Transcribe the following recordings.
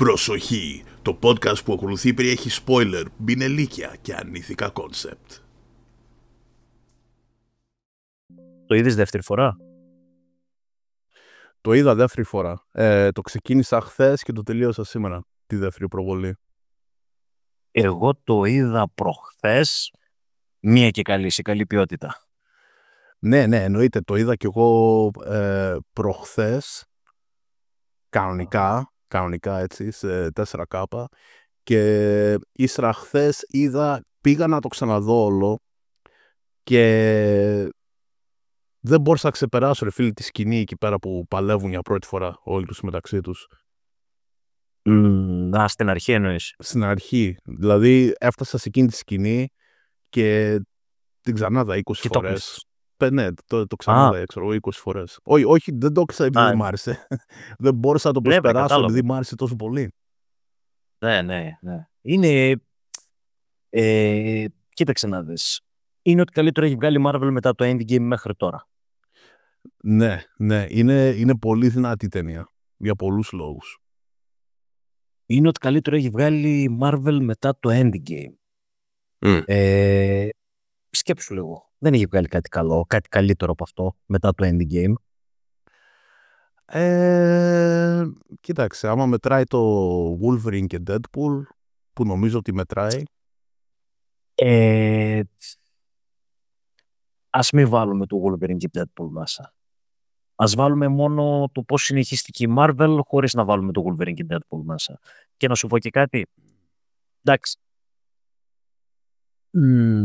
Προσοχή! Το podcast που ακολουθεί περιέχει spoiler, μπινελίκια και ανήθικα κόνσεπτ. Το είδες δεύτερη φορά? Το είδα δεύτερη φορά. Το ξεκίνησα χθες και το τελείωσα σήμερα, τη δεύτερη προβολή. Εγώ το είδα προχθές, μία και καλή, σε καλή ποιότητα. Ναι, εννοείται. Το είδα κι εγώ προχθές, κανονικά έτσι, σε 4K. Και ύστερα χθες πήγα να το ξαναδώ όλο και δεν μπορούσα να ξεπεράσω, ρε φίλε, τη σκηνή εκεί πέρα που παλεύουν για πρώτη φορά όλοι τους μεταξύ τους. Στην αρχή εννοείς? Στην αρχή. Δηλαδή έφτασα σε εκείνη τη σκηνή και την ξανάδα 20 φορές. Ναι, το ξανάδα, ξέρω, 20 φορές. Όχι, δεν το ξέρω επειδή μ' άρεσε. Δεν μπόρεσα να το προσπεράσω επειδή μ' άρεσε τόσο πολύ. Ναι. Είναι... κοίταξε να δεις. Είναι ότι καλύτερο έχει βγάλει η Marvel μετά το Endgame μέχρι τώρα. Ναι. Είναι πολύ δυνατή ταινία. Για πολλούς λόγους. Είναι ότι καλύτερο έχει βγάλει η Marvel μετά το Endgame. Σκέψου λίγο. Δεν έχει βγάλει κάτι καλό, κάτι καλύτερο από αυτό μετά το Endgame. Κοίταξε, άμα μετράει το Wolverine και Deadpool, που νομίζω ότι μετράει. Ας μην βάλουμε το Wolverine και Deadpool μέσα. Ας βάλουμε μόνο το πώς συνεχίστηκε η Marvel χωρίς να βάλουμε το Wolverine και Deadpool μέσα. Και να σου πω και κάτι. Εντάξει.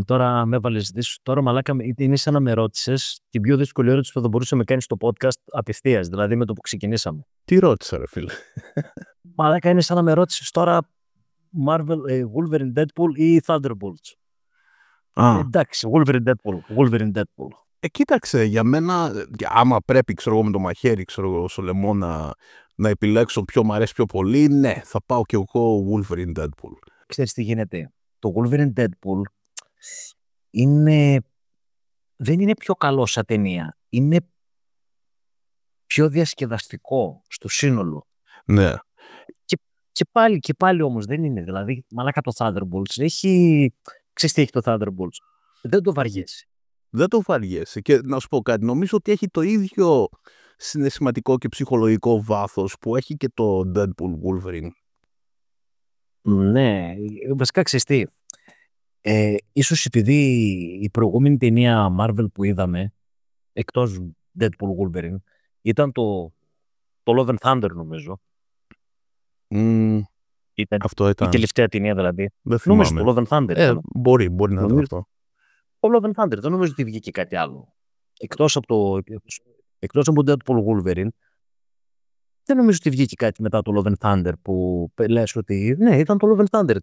Τώρα με έβαλες δύσκολο. Τώρα μαλάκα είναι σαν να με ρώτησες την πιο δύσκολη ερώτηση που θα μπορούσε να με κάνεις στο podcast απευθείας, δηλαδή με το που ξεκινήσαμε. Τι ρώτησα, ρε φίλε? Μαλάκα είναι σαν να με ρώτησες τώρα Marvel, Wolverine, Deadpool ή Thunderbolts. Εντάξει, Wolverine, Deadpool. Κοίταξε, για μένα, άμα πρέπει, ξέρω εγώ, με το μαχαίρι, ξέρω εγώ, στο λαιμό να επιλέξω ποιο μου αρέσει πιο πολύ, ναι, θα πάω κι εγώ Wolverine, Deadpool. Ξέρεις τι γίνεται? Το Wolverine, Deadpool δεν είναι πιο καλό σαν ταινία. Είναι πιο διασκεδαστικό στο σύνολο. Ναι. Και πάλι όμως δεν είναι. Δηλαδή, μαλάκα το Thunderbolts έχει... Ξέρεις τι έχει το Thunderbolts? Δεν το βαριέσαι. Δεν το βαριέσαι. Και να σου πω κάτι, νομίζω ότι έχει το ίδιο συναισθηματικό και ψυχολογικό βάθος που έχει και το Deadpool Wolverine. Ναι, βασικά ξέρεις τι. Ίσως επειδή η προηγούμενη ταινία Marvel που είδαμε, εκτός Deadpool Wolverine, ήταν το Love and Thunder, νομίζω. Αυτό ήταν. Η τελευταία ταινία δηλαδή. Δεν θυμάμαι. Νομίζω το Love and Thunder. Μπορεί να ήταν αυτό. Το Love and Thunder, δεν νομίζω ότι βγήκε κάτι άλλο. Εκτός από Deadpool Wolverine, δεν νομίζω ότι βγήκε κάτι μετά το Love and Thunder που λες ότι ναι, ήταν το Love and Thunder.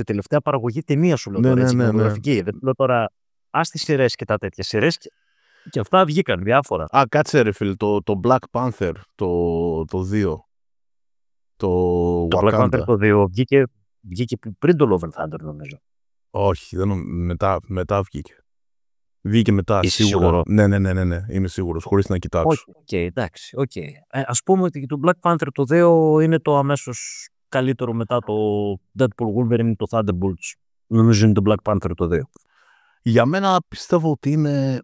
Τελευταία παραγωγή ταινία σου λέω. Ναι. Δεν λέω τώρα, ας τις σειρές και τα τέτοια σειρές και αυτά βγήκαν διάφορα. Κάτσε ρε φίλε, το Black Panther, το 2. Το Black Panther το 2 βγήκε πριν το Love and Thunder, νομίζω. Όχι, μετά βγήκε. Βγήκε μετά, σίγουρα. Ναι, είμαι σίγουρος, χωρίς να κοιτάξω. Εντάξει. Ας πούμε ότι το Black Panther το 2 είναι το αμέσως καλύτερο μετά το Deadpool Wolverine, το Thunderbolts. Νομίζω είναι το Black Panther το 2. Για μένα πιστεύω ότι είναι...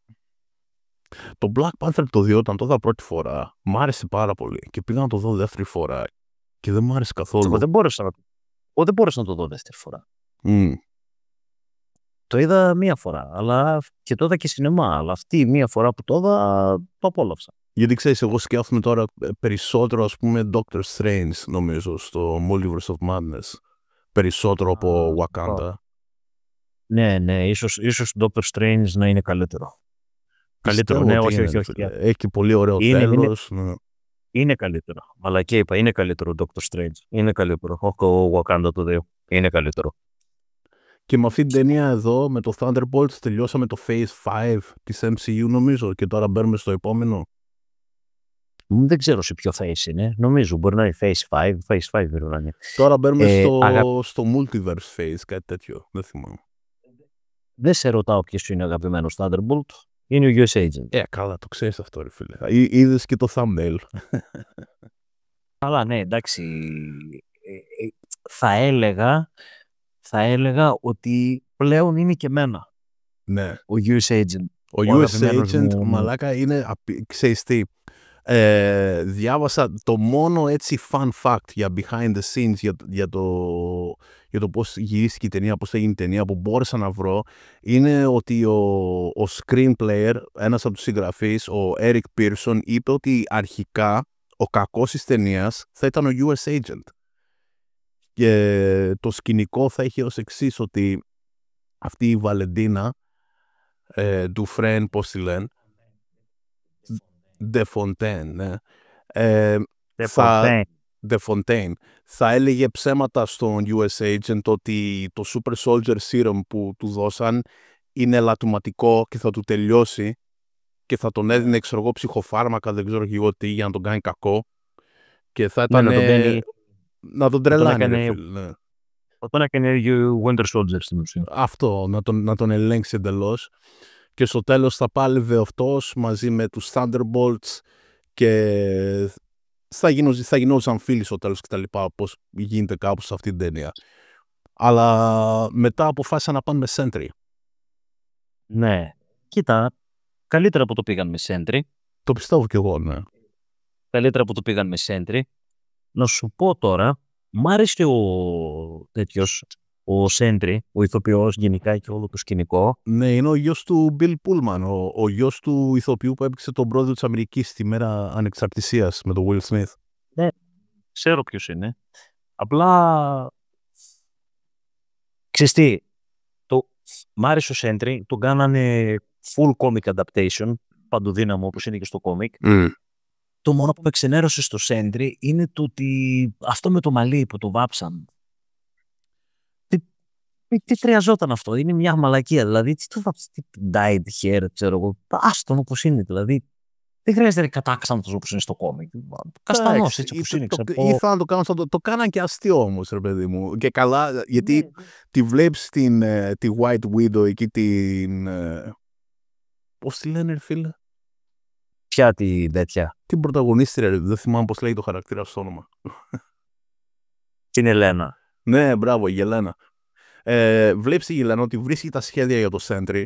Το Black Panther το 2 όταν το είδα πρώτη φορά, μ' άρεσε πάρα πολύ και πήγα να το δω δεύτερη φορά και δεν μ' άρεσε καθόλου. Εγώ δεν μπόρεσα να το δω δεύτερη φορά. Το είδα μία φορά, και το είδα και σινεμά, αλλά αυτή η μία φορά που το είδα, το απόλαυσα. Γιατί ξέρεις, εγώ σκέφτομαι τώρα περισσότερο, ας πούμε, Doctor Strange, νομίζω, στο Multiverse of Madness. Περισσότερο από Wakanda. Ναι, ίσως Doctor Strange να είναι καλύτερο. Καλύτερο, ναι, όχι. Έχει και πολύ ωραίο τέλος. Είναι καλύτερο. Αλλά και είπα, είναι καλύτερο Doctor Strange. Είναι καλύτερο. Όχι ο Wakanda το 2. Είναι καλύτερο. Και με αυτή την ταινία εδώ, με το Thunderbolts, τελειώσαμε το Phase 5 της MCU, νομίζω, και τώρα μπαίνουμε στο επόμενο. Δεν ξέρω σε ποιο Phase είναι. Νομίζω μπορεί να είναι Phase 5. Phase 5 μπορεί να είναι. Τώρα μπαίνουμε στο Multiverse Phase, κάτι τέτοιο. Δεν θυμάμαι. Δεν σε ρωτάω ποιος είναι ο αγαπημένος Thunderbolt. Είναι ο US Agent. Καλά, το ξέρεις αυτό, ρε φίλε. Είδες και το thumbnail. Αλλά ναι, εντάξει. Θα έλεγα ότι πλέον είναι και εμένα. Ναι. Ο US Agent. Ο US Agent, μαλάκα, είναι, ξέρεις τι, διάβασα το μόνο έτσι fun fact για behind the scenes, για το πώς γυρίστηκε η ταινία, πώς έγινε η ταινία, που μπόρεσα να βρω, είναι ότι ο screenplayer, ένας από τους συγγραφείς, ο Eric Pearson, είπε ότι αρχικά ο κακός της ταινίας θα ήταν ο US Agent. Και το σκηνικό θα είχε ως εξής, ότι αυτή η Βαλεντίνα του Φρεν, πώς τη λένε, De Fontaine, ναι. De Fontaine. Θα έλεγε ψέματα στον US Agent ότι το Super Soldier Serum που του δώσαν είναι ελαττωματικό και θα του τελειώσει και θα τον έδινε, ξέρω εγώ, ψυχοφάρμακα, δεν ξέρω και εγώ τι, για να τον κάνει κακό. Και θα ήταν να τον τρελάνει, ρε φίλε. Ναι. Όταν έκανε Winter Soldier στην ουσία. Αυτό, να τον ελέγξει εντελώς. Και στο τέλος θα πάλευε αυτός μαζί με τους Thunderbolts και θα γινόντουσαν φίλοι στο τέλος και τα λοιπά, όπως γίνεται κάπως σε αυτή την ταινία. Αλλά μετά αποφάσισαν να πάνε με Sentry. Ναι. Κοίτα, καλύτερα που το πήγαν με Sentry. Το πιστεύω κι εγώ, ναι. Καλύτερα που το πήγαν με Sentry. Να σου πω τώρα, μ' άρεσε ο Sentry, ο ηθοποιός γενικά και όλο το σκηνικό. Ναι, είναι ο γιος του Bill Pullman, ο γιος του ηθοποιού που έπαιξε τον πρόεδρο της Αμερικής στη μέρα ανεξαρτησίας με τον Will Smith. Ναι, ξέρω ποιος είναι. Απλά, ξέρεις τι, μ' άρεσε ο Sentry, τον κάνανε full comic adaptation, παντοδύναμο όπως είναι και στο comic. Το μόνο που με ξενέρωσε στο Sentry είναι το ότι αυτό με το μαλλί που το βάψαν. Τι χρειαζόταν αυτό, είναι μια μαλακία. Δηλαδή, τι το βάψαν, τι dyed hair, ξέρω εγώ. Άστον όπως είναι, δηλαδή. Δεν χρειάζεται κατάξανθος όπως είναι στο κόμικ. Καστανός, έτσι όπως είναι. Ήθελα να το κάνω, το κάναν και αστείο όμως, ρε παιδί μου. Και καλά, γιατί τη βλέπεις τη White Widow εκεί την. Πώς τη λένε, ρε φίλε. Ποια την τέτοια. Την πρωταγωνίστρια, δεν θυμάμαι πώς λέει το χαρακτήρα στο όνομα. Την Ελένα. Ναι, μπράβο, η Ελένα. Βλέπεις η Ελένα ότι βρίσκει τα σχέδια για το Sentry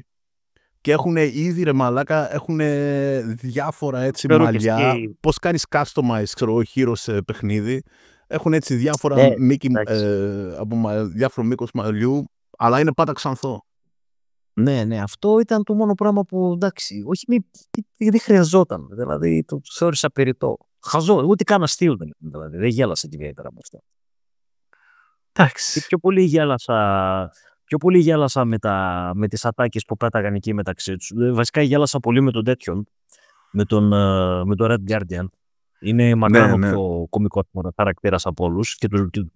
και έχουν ήδη, ρε μαλάκα, έχουν διάφορα έτσι μαλλιά. Πώς κάνεις customize, ξέρω εγώ, χείρο σε παιχνίδι. Έχουν έτσι διάφορα διάφορο μήκος μαλλιού, αλλά είναι πάντα ξανθό. Ναι, αυτό ήταν το μόνο πράγμα που, εντάξει, όχι, δεν χρειαζόταν. Δηλαδή, το θεώρησα περιττό. Χαζό, ούτε καν αστείο δεν ήταν. Δηλαδή, δεν γέλασα και ιδιαίτερα με αυτό. Εντάξει. Πιο πολύ γέλασα με τις ατάκες που πέταγαν εκεί μεταξύ τους. Βασικά γέλασα πολύ με τον τέτοιον, με τον Red Guardian. Είναι μακράν ο πιο κωμικό χαρακτήρας από όλους και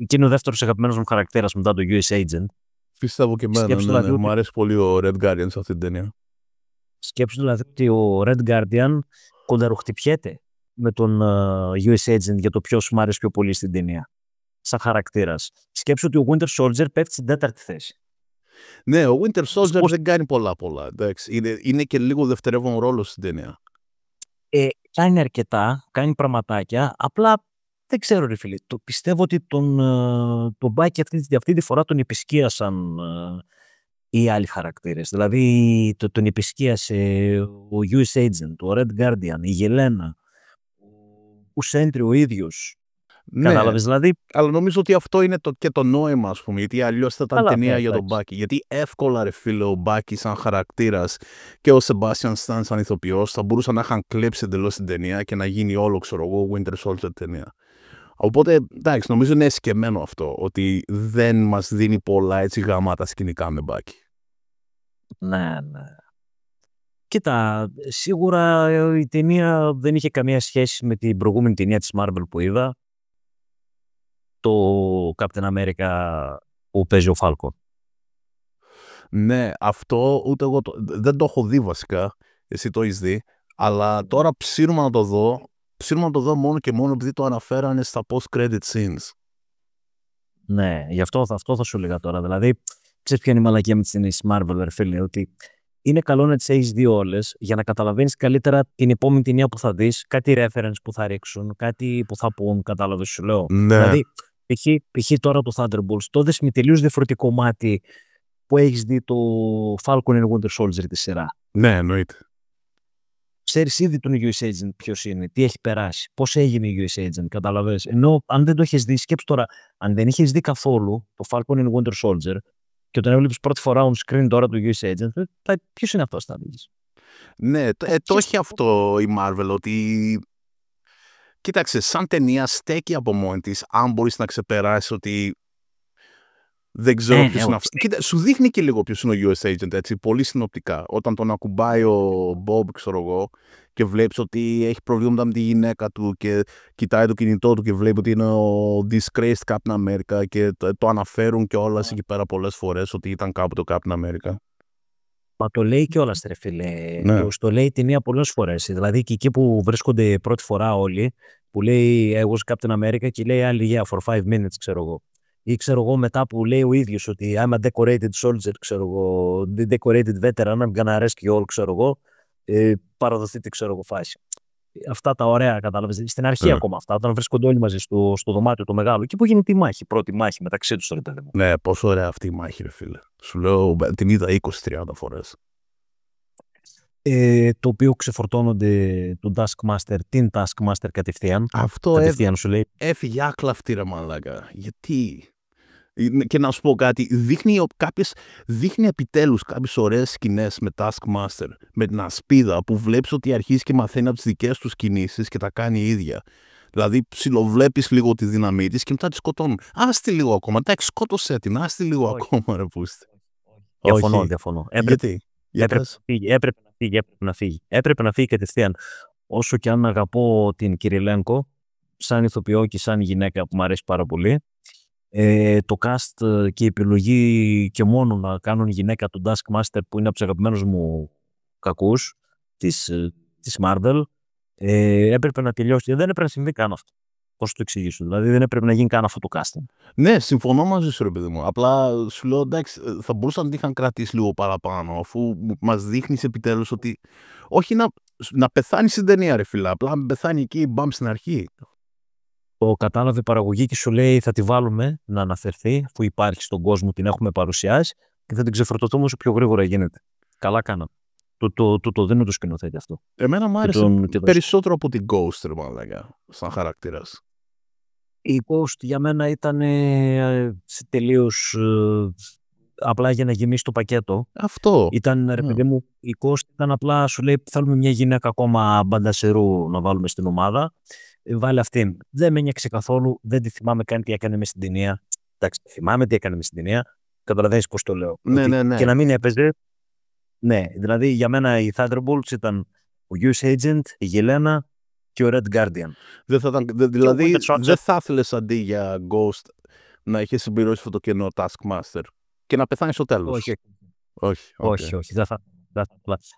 είναι ο δεύτερος αγαπημένος μου χαρακτήρας μετά το US Agent. Πιστεύω και εμένα, ναι. Μου αρέσει πολύ ο Red Guardian σε αυτή την ταινία. Σκέψου δηλαδή ότι ο Red Guardian κονταροχτυπιέται με τον US Agent για το ποιος μου άρεσε πιο πολύ στην ταινία. Σαν χαρακτήρας. Σκέψου ότι ο Winter Soldier πέφτει στην 4η θέση. Ναι, ο Winter Soldier δεν κάνει πολλά. Είναι και λίγο δευτερεύον ρόλο στην ταινία. Κάνει αρκετά, κάνει πραγματάκια, απλά δεν ξέρω, ρε φίλε. Πιστεύω ότι τον Bucky αυτή τη φορά τον επισκίασαν οι άλλοι χαρακτήρες. Δηλαδή τον επισκίασε ο US Agent, ο Red Guardian, η Γελένα, ο Sentry ο ίδιος. Ναι, κατάλαβες δηλαδή. Αλλά νομίζω ότι αυτό είναι και το νόημα, ας πούμε, γιατί αλλιώς θα ήταν ταινία για τον Bucky. Γιατί εύκολα, ρε φίλε, ο Bucky σαν χαρακτήρας και ο Sebastian Stan σαν ηθοποιός θα μπορούσαν να είχαν κλέψει εντελώς την ταινία και να γίνει όλο, ξέρω εγώ, Winter Soldier ταινία. Οπότε, εντάξει, νομίζω είναι εσκεμμένο αυτό, ότι δεν μας δίνει πολλά έτσι γαμάτα σκηνικά με Bucky. Ναι. Κοίτα, σίγουρα η ταινία δεν είχε καμία σχέση με την προηγούμενη ταινία της Marvel που είδα. Το Captain America που παίζει ο Falcon. Ναι, αυτό ούτε εγώ δεν το έχω δει βασικά. Εσύ το έχεις δει. Αλλά τώρα ψήνουμε να το δω. Ψήνουμε να το δω μόνο και μόνο επειδή το αναφέρανε στα post-credit scenes. Ναι, γι' αυτό θα σου έλεγα τώρα. Δηλαδή, ξέρεις ποια είναι η μαλακία με τις ταινίες Marvel, ρε φίλε, ότι είναι καλό να τις έχεις δει όλες για να καταλαβαίνεις καλύτερα την επόμενη ταινία που θα δεις, κάτι reference που θα ρίξουν, κάτι που θα πούν, κατάλαβες σου λέω. Ναι. Δηλαδή, π.χ. τώρα το Thunderbolts, το δες με τελείως διαφορετικό μάτι που έχεις δει το Falcon and Winter Soldier τη σειρά. Ναι, εννοείται. Ξέρεις ήδη τον US Agent ποιος είναι, τι έχει περάσει, πώς έγινε US Agent, καταλαβαίνεις. Ενώ αν δεν το έχεις δει, σκέψου τώρα, αν δεν είχες δει καθόλου το Falcon and Winter Soldier και όταν έβλεπες πρώτη φορά on screen τώρα το US Agent, ποιος είναι αυτός, θα δεις. Ναι, το έχει αυτό η Marvel, ότι κοίταξε, σαν ταινία στέκει από μόνη της, αν μπορείς να ξεπεράσεις ότι δεν ξέρω ποιος είναι αυτό. Κοίτα, σου δείχνει και λίγο ποιος είναι ο US Agent, έτσι, πολύ συνοπτικά. Όταν τον ακουμπάει ο Bob, ξέρω εγώ, και βλέπεις ότι έχει προβλήματα με τη γυναίκα του και κοιτάει το κινητό του και βλέπει ότι είναι ο disgraced Captain America και το αναφέρουν κιόλας εκεί πέρα πολλές φορές ότι ήταν κάπου το Captain America. Μα το λέει κιόλας, ρε φίλε. Ναι. Το λέει η ταινία πολλές φορές. Δηλαδή και εκεί που βρίσκονται πρώτη φορά όλοι, που λέει I was Captain America και λέει άλλη yeah for 5 minutes, ξέρω εγώ. Ή ξέρω εγώ μετά που λέει ο ίδιος ότι I'm a decorated soldier, ξέρω εγώ, decorated veteran, I'm gonna rescue all, ξέρω εγώ, παραδοθείτε, ξέρω εγώ, φάση. Αυτά τα ωραία, κατάλαβες. Στην αρχή ακόμα αυτά, όταν βρίσκονται όλοι μαζί στο δωμάτιο το μεγάλο, εκεί που γίνεται η μάχη, πρώτη μάχη μεταξύ τους τώρα. Ναι, πόσο ωραία αυτή η μάχη, ρε φίλε. Σου λέω, την είδα 20-30 φορές. Το οποίο ξεφορτώνονται τον Taskmaster, την Taskmaster κατευθείαν. Αυτό κατευθείαν σου λέει. Έφυγε άκλαυτη, ρε μαλάκα. Γιατί? Και να σου πω κάτι, δείχνει επιτέλους κάποιες ωραίες σκηνές με Taskmaster, με την ασπίδα που βλέπεις ότι αρχίζει και μαθαίνει από τις δικές τους κινήσεις και τα κάνει η ίδια. Δηλαδή ψιλοβλέπεις λίγο τη δύναμή της και μετά τη σκοτώνουν. Άστη λίγο ακόμα, εντάξει, σκότωσέ την, άστη λίγο ακόμα, ρε πούστη. Διαφωνώ. Γιατί? Έπρεπε να φύγει κατευθείαν. Όσο και αν αγαπώ την Κυριλένκο, σαν ηθοποιό και σαν γυναίκα που μου αρέσει πάρα πολύ, το cast και η επιλογή και μόνο να κάνουν γυναίκα του Taskmaster που είναι από τους αγαπημένους μου κακούς της Marvel, έπρεπε να τελειώσει. Δεν έπρεπε να συμβεί καν αυτό. Πώς το εξηγήσω? Δηλαδή δεν έπρεπε να γίνει καν αυτό το casting. Ναι, συμφωνώ μαζί σου, ρε παιδί μου. Απλά σου λέω, εντάξει, θα μπορούσαν να την είχαν κρατήσει λίγο παραπάνω, αφού μας δείχνεις επιτέλους ότι όχι να πεθάνει στην ταινία, ρε φίλα. Απλά να πεθάνει εκεί, μπαμ στην αρχή. Το κατάλαβε η παραγωγή και σου λέει θα τη βάλουμε να αναφερθεί, αφού υπάρχει στον κόσμο, την έχουμε παρουσιάσει και θα την ξεφορτωθούμε όσο πιο γρήγορα γίνεται. Καλά κάναμε. Το δίνω το σκηνοθέτη αυτό. Εμένα μου άρεσε περισσότερο από την Ghost, ρε μαλάκα, σαν χαρακτήρας. Η Ghost για μένα ήταν τελείως απλά για να γεμίσει το πακέτο. Αυτό. Ήταν, ρε παιδί μου, η Ghost ήταν απλά, σου λέει θέλουμε μια γυναίκα ακόμα μπαντασερού να βάλουμε στην ομάδα. Βάλε αυτήν. Δεν με ένιωξε καθόλου, δεν τη θυμάμαι καν τι έκανε μες στην ταινία. Εντάξει, θυμάμαι τι έκανε μες στην ταινία. Καταλαβαίνεις πώς το λέω. Ναι. Και να μην έπαιζε. Ναι, δηλαδή για μένα οι Thunderbolts ήταν ο US Agent, η Γελένα και ο Red Guardian. Δηλαδή δεν θα ήθελες αντί για Ghost να είχε συμπληρώσει αυτό το κενό Taskmaster και να πεθάνει στο τέλος? Όχι. Δεν θα.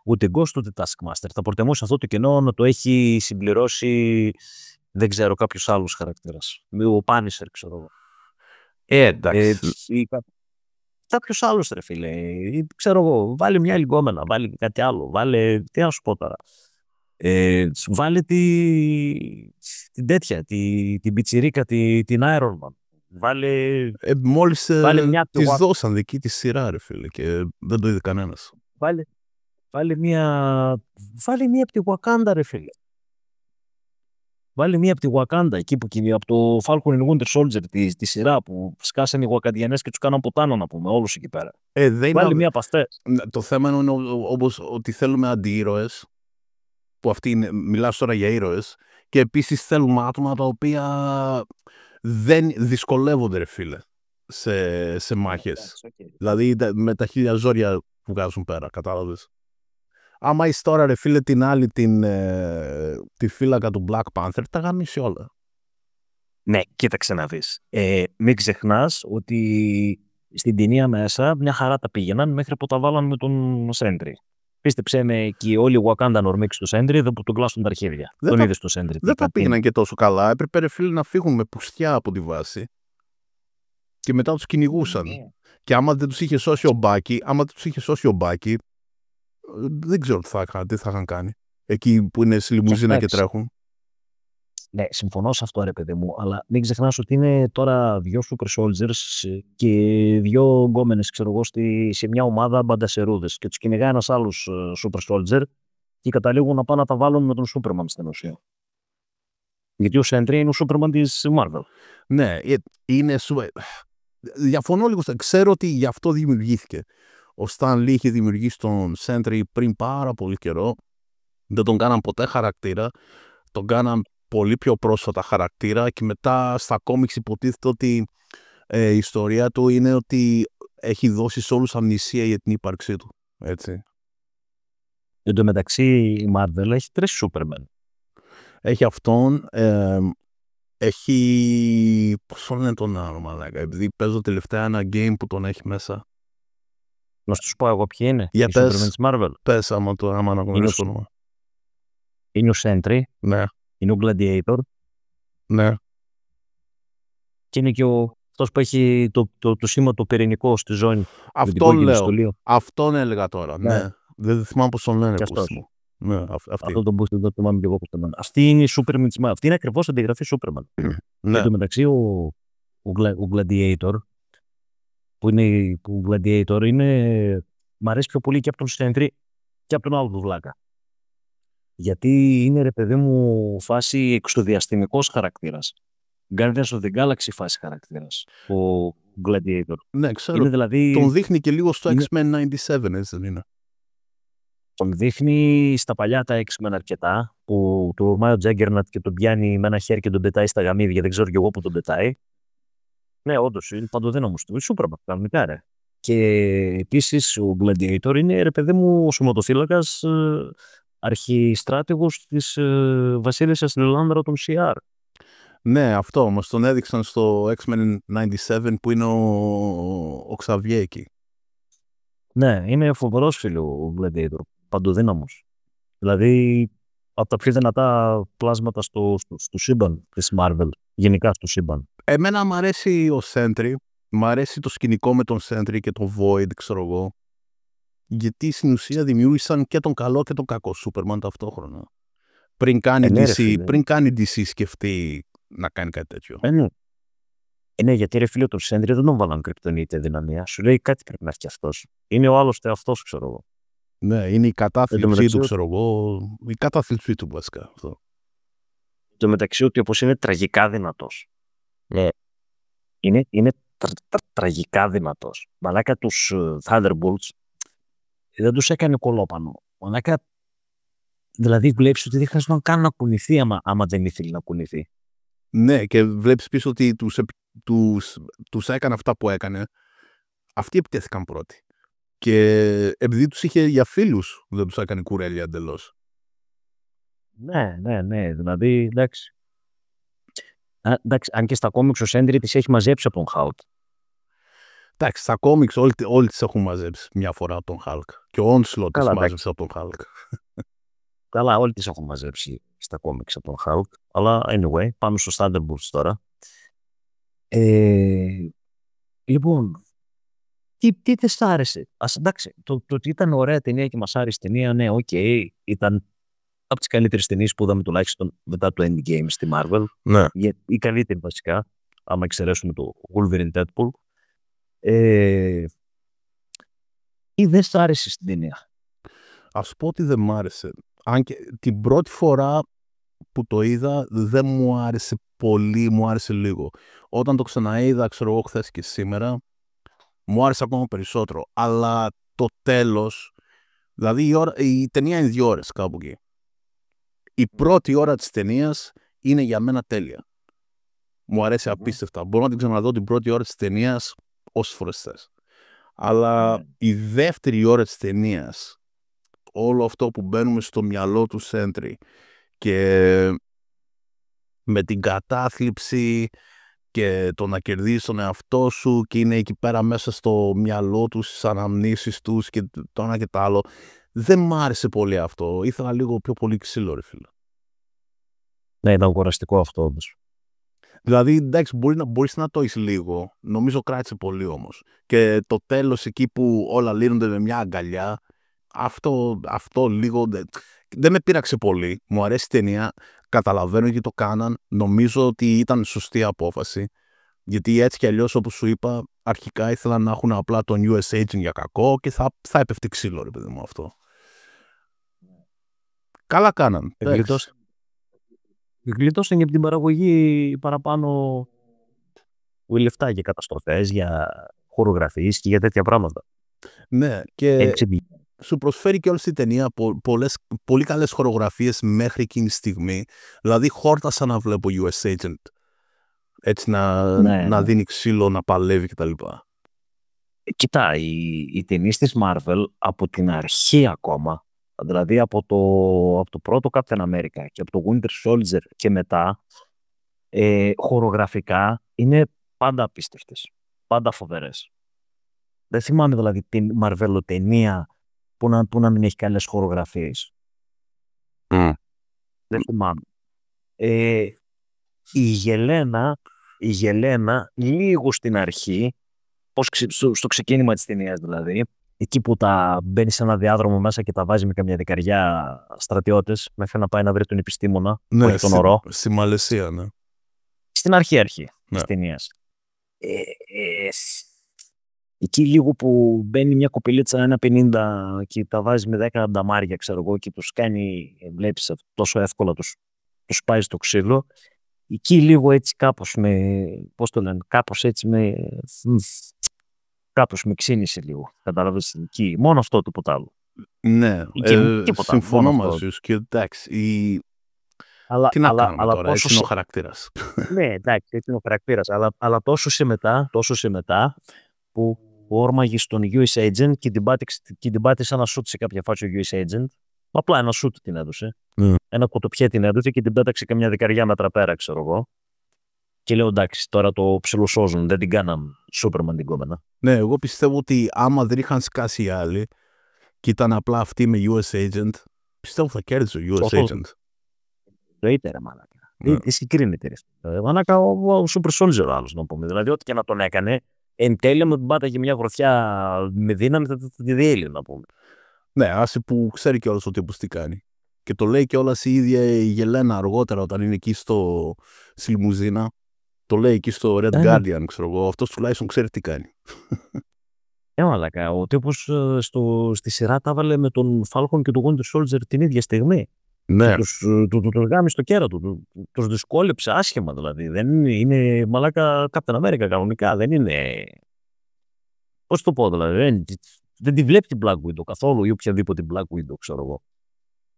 Ούτε Ghost ούτε Taskmaster. Θα προτιμούσα αυτό το κενό να το έχει συμπληρώσει, δεν ξέρω, κάποιος άλλος χαρακτήρας. Ο Punisher, ξέρω εγώ. Εντάξει. Κάποιος άλλος, ρε φίλε. Ξέρω εγώ, βάλε μια λιγόμενα, βάλε κάτι άλλο. Βάλε, τι να σου πω τώρα. Βάλε την τέτοια, την πιτσιρίκα, την Iron Man. Μόλις της δώσαν δική της σειρά, ρε φίλε, και δεν το είδε κανένας. Βάλε μία από τη Wakanda, ρε φίλε. Βάλε μία από τη Wakanda, εκεί που από το Falcon and Winter Soldier, τη σειρά που σκάσανε οι Wakandiανές και τους κάναν ποτάνα, να πούμε, όλους εκεί πέρα. Βάλε μία από αυτές. Το θέμα είναι όπως ότι θέλουμε αντιήρωες, που αυτοί μιλάς τώρα για ήρωες, και επίσης θέλουμε άτομα τα οποία δεν δυσκολεύονται, ρε φίλε, σε μάχες. Δηλαδή με τα χίλια ζόρια που βγάζουν πέρα, κατάλαβες. Άμα είσαι τώρα, ρε φίλε, την άλλη τη φύλακα του Black Panther, τα γαμίσει όλα. Ναι, κοίταξε να δεις. Μην ξεχνάς ότι στην ταινία μέσα μια χαρά τα πήγαιναν μέχρι που τα βάλαν με τον Sentry. Πίστεψέ με, και όλοι οι Wakanda νορμίξ του Sentry δεν που τον κλάσουν τα αρχίδια. Τον είδες το Sentry. Δεν τα πήγαιναν και τόσο καλά. Έπρεπε, ρε φίλε, να φύγουν με πουστιά από τη βάση και μετά τους κυνηγούσαν. Και άμα δεν τους είχε σώσει ο Μπάκι, δεν ξέρω τι θα είχαν κάνει. Εκεί που είναι στη λιμουζίνα και τρέχουν. Ναι, συμφωνώ σε αυτό, ρε παιδί μου, αλλά μην ξεχνάς ότι είναι τώρα 2 Super Soldiers και 2 γκόμενες, ξέρω εγώ, σε μια ομάδα μπαντασερούδες και τους κυνηγάει ένας άλλος Super Soldier και καταλήγουν να πάνε να τα βάλουν με τον Superman στην ουσία. Γιατί ο Sentry είναι ο Superman της Marvel. Ναι, είναι διαφωνώ λίγο. Ξέρω ότι γι' αυτό δημιουργήθηκε. Ο Stan Lee είχε δημιουργήσει τον Sentry πριν πάρα πολύ καιρό. Δεν τον κάναν ποτέ χαρακτήρα. Τον κάναν πολύ πιο πρόσφατα χαρακτήρα και μετά στα κόμιξ υποτίθεται ότι η ιστορία του είναι ότι έχει δώσει σε όλους αμνησία για την ύπαρξή του. Έτσι. Εν τω μεταξύ η Marvel έχει 3 Superman. Έχει αυτόν, έχει... Πώς λένε τον άλλο, μαλάκα, επειδή παίζω τελευταία ένα game που τον έχει μέσα. Να σου πω εγώ ποιοι είναι. Για οι Superman της Marvel. Πες άμα να γνωρίζεις το όνομα. Είναι ο Sentry. Ναι. Είναι ο Gladiator. Ναι. Και είναι και αυτός που έχει το σήμα το πυρηνικό στη ζώνη. Αυτό λέω. Αυτόν έλεγα τώρα. Ναι. Δεν θυμάμαι πώς τον λένε. Ναι, αυτό το boost δεν το θυμάμαι και εγώ πώς το λένε. Αυτή είναι η Superman της Marvel. Αυτή είναι ακριβώς αντιγραφή Superman. Ναι. Εν τω μεταξύ ο Gladiator που Gladiator είναι... Μ' αρέσει πιο πολύ και από τον Sentry και από τον άλλο του βλάκα. Γιατί είναι, ρε παιδί μου, φάση εξωδιαστημικός χαρακτήρας. Guardians of the Galaxy φάση χαρακτήρας. Ο Gladiator. Ναι, ξέρω. Είναι δηλαδή... Τον δείχνει και λίγο στο X-Men 97, έτσι δεν είναι? Τον δείχνει στα παλιά τα X-Men αρκετά, που του ορμάει ο Juggernaut και τον πιάνει με ένα χέρι και τον πετάει στα γαμίδια, δεν ξέρω κι εγώ που τον πετάει. Ναι, όντως, είναι παντοδύναμος του. Superman, κανονικά, ρε. Και επίσης ο Gladiator είναι, ρε παιδί μου, ο σωματοφύλακας αρχιστράτηγος της βασίλισσας Λιλάνδρα των CR. Ναι, αυτό όμως τον έδειξαν στο X-Men 97 που είναι ο Xavier εκεί. Ναι, είναι φοβερός φίλο ο Gladiator, παντοδύναμος. Δηλαδή, από τα πιο δυνατά πλάσματα στο σύμπαν της Marvel, γενικά στο σύμπαν. Εμένα μου αρέσει ο Sentry, μου αρέσει το σκηνικό με τον Sentry και τον Void, ξέρω εγώ. Γιατί στην ουσία δημιούργησαν και τον καλό και τον κακό Superman ταυτόχρονα. Πριν κάνει DC σκεφτεί να κάνει κάτι τέτοιο. Ναι, γιατί ρε φίλε, τον Sentry δεν τον βάλαν κρυπτονίτη δυναμία. Σου λέει κάτι πρέπει να έχει αυτός. Είναι ο άλλος αυτός, ξέρω εγώ. Ναι, είναι η κατάθλιψή του, ξέρω εγώ. Η κατάθλιψή του βασικά. Το μεταξύ ότι όπως είναι τραγικά δυνατός. Ναι. Είναι τραγικά δυνατός. Μαλάκα τους Thunderbolts δεν τους έκανε κολόπανο. Μαλάκα, δηλαδή βλέπεις ότι δεν χρειάζεται καν να κουνηθεί άμα δεν ήθελε να κουνηθεί. Ναι, και βλέπεις πίσω ότι τους έκανε αυτά που έκανε. Αυτοί επιτέθηκαν πρώτοι. Και επειδή τους είχε για φίλους, δεν τους έκανε κουρέλια εντελώς. Ναι, δηλαδή, εντάξει. Αν και στα κόμιξ ο Sentry τις έχει μαζέψει από τον Hulk. Εντάξει, στα κόμιξ όλοι τις έχουν μαζέψει μια φορά από τον Hulk. Και ο Onslaught τις μάζεψε από τον Hulk. Καλά, όλοι τις έχουν μαζέψει στα κόμιξ από τον Hulk. Αλλά anyway, πάμε στο Thunderbolts τώρα. Λοιπόν, τι δεν σ' άρεσε? Εντάξει, το ότι ήταν ωραία ταινία και μας άρεσε ταινία, ναι, ήταν από τις καλύτερες ταινίες που είδαμε τουλάχιστον μετά το Endgame στη Marvel. Ναι. Η καλύτερη βασικά, άμα εξαιρέσουμε το Wolverine Deadpool. Ή δεν σ' άρεσε στην ταινία? Ας πω ότι δεν μ' άρεσε. Αν και την πρώτη φορά που το είδα δεν μου άρεσε πολύ, μου άρεσε λίγο. Όταν το ξαναείδα, ξέρω εγώ, χθες και σήμερα, μου άρεσε ακόμα περισσότερο. Αλλά το τέλος, δηλαδή η ταινία είναι 2 ώρες κάπου εκεί. Η πρώτη ώρα της ταινίας είναι για μένα τέλεια. Μου αρέσει απίστευτα. Μπορώ να την ξαναδώ την πρώτη ώρα της ταινίας όσες φορές θες. Αλλά η δεύτερη ώρα της ταινίας, όλο αυτό που μπαίνουμε στο μυαλό του Sentry και με την κατάθλιψη και το να κερδίσεις τον εαυτό σου και είναι εκεί πέρα μέσα στο μυαλό τους, στις αναμνήσεις τους και το ένα και το άλλο, δεν μ' άρεσε πολύ αυτό. Ήθελα λίγο πιο πολύ ξύλο, ρε φίλε. Ναι, ήταν κουραστικό αυτό όντως. Δηλαδή, εντάξει, μπορείς να το έχεις λίγο. Νομίζω κράτησε πολύ όμως. Και το τέλος εκεί που όλα λύνονται με μια αγκαλιά αυτό λίγο δεν με πείραξε πολύ. Μου αρέσει η ταινία, καταλαβαίνω γιατί το κάναν, νομίζω ότι ήταν σωστή απόφαση. Γιατί έτσι κι αλλιώς, όπως σου είπα, αρχικά ήθελαν να έχουν απλά τον US Agent για κακό και θα έπεφτε ξύλο, ρε παιδί μου, αυτό. Καλά κάναν. Γλιτώσαν και από την παραγωγή παραπάνω λεφτά για καταστροφές, για χορογραφίες και για τέτοια πράγματα. Ναι, και σου προσφέρει και όλη η ταινία πολύ καλές χορογραφίες μέχρι εκείνη τη στιγμή. Δηλαδή χόρτασα να βλέπω US Agent. Έτσι να δίνει ξύλο, να παλεύει κτλ. Κοίτα, οι ταινίες της Marvel από την αρχή ακόμα, δηλαδή από το πρώτο Captain America και από το Winter Soldier και μετά, χορογραφικά είναι πάντα απίστευτες, πάντα φοβερές. Δεν θυμάμαι δηλαδή την Marvel ταινία που να μην έχει καλές χορογραφίες. Δεν θυμάμαι. Η Γελένα λίγο στην αρχή, στο ξεκίνημα της ταινίας δηλαδή, εκεί που τα μπαίνει σε ένα διάδρομο μέσα και τα βάζει με καμιά δεκαριά στρατιώτες μέχρι να πάει να βρει τον επιστήμονα, που έχει τον ορό. Στη Μαλαισία, ναι. Στην αρχή της ταινίας. Εκεί λίγο που μπαίνει μια κοπελίτσα 1,50 και τα βάζει με 10 νταμάρια, ξέρω εγώ, και τους κάνει, βλέπεις, τόσο εύκολα τους πάει στο ξύλο. Εκεί λίγο έτσι κάπως πώς το λένε, κάπως με ξύνησε λίγο. Κατάλαβες, εκεί. Μόνο αυτό, τίποτα άλλο. Ναι, συμφωνώ μαζί σου και εντάξει. Τι να κάνουμε τώρα, έτσι είναι ο χαρακτήρας. Ναι, εντάξει, έτσι είναι ο χαρακτήρας. Αλλά τόσο σε μετά που όρμαγε στον US Agent και την πάτησε ένα σούτ σε κάποια φάση ο US Agent. Απλά ένα σούτ την έδωσε. Ένα κοτοπιέ την έδωσε και την πέταξε καμιά δεκαριά μέτρα πέρα, ξέρω εγώ. Και λέω εντάξει, τώρα το ψιλοσώζουν, δεν την κάναν Σούπερμαν την κόμενα. Ναι, εγώ πιστεύω ότι άμα δεν είχαν σκάσει οι άλλοι και ήταν απλά αυτοί με US Agent, πιστεύω θα κέρδισε ο US Agent. Το είτε ρε μαλάκα. Τι συγκρίνεται ρε. Μαλάκα ο Super Soldier ο άλλος, να πούμε. Δηλαδή ό,τι και να τον έκανε, εν τέλει με την πάταγε μια γροθιά με δύναμη θα τη διέλυε, να πούμε. Ναι, άσε που ξέρει κιόλας ο τύπος τι κάνει. Και το λέει κιόλας η ίδια η Γελένα αργότερα όταν είναι εκεί στη λιμουζίνα. Το λέει εκεί στο Red Guardian, ξέρω εγώ. Αυτός τουλάχιστον ξέρει τι κάνει. Μαλάκα. Ο τύπος στη σειρά τα έβαλε με τον Falcon και τον Winter Soldier την ίδια στιγμή. Ναι. Τους γάμει στο κέρατο του. Τους δυσκόλεψε άσχημα δηλαδή. Δεν είναι μαλάκα Captain America κανονικά. Δεν είναι. Πώς το πω δηλαδή. Δεν τη βλέπει την Black Widow καθόλου ή οποιαδήποτε Black Widow, ξέρω εγώ.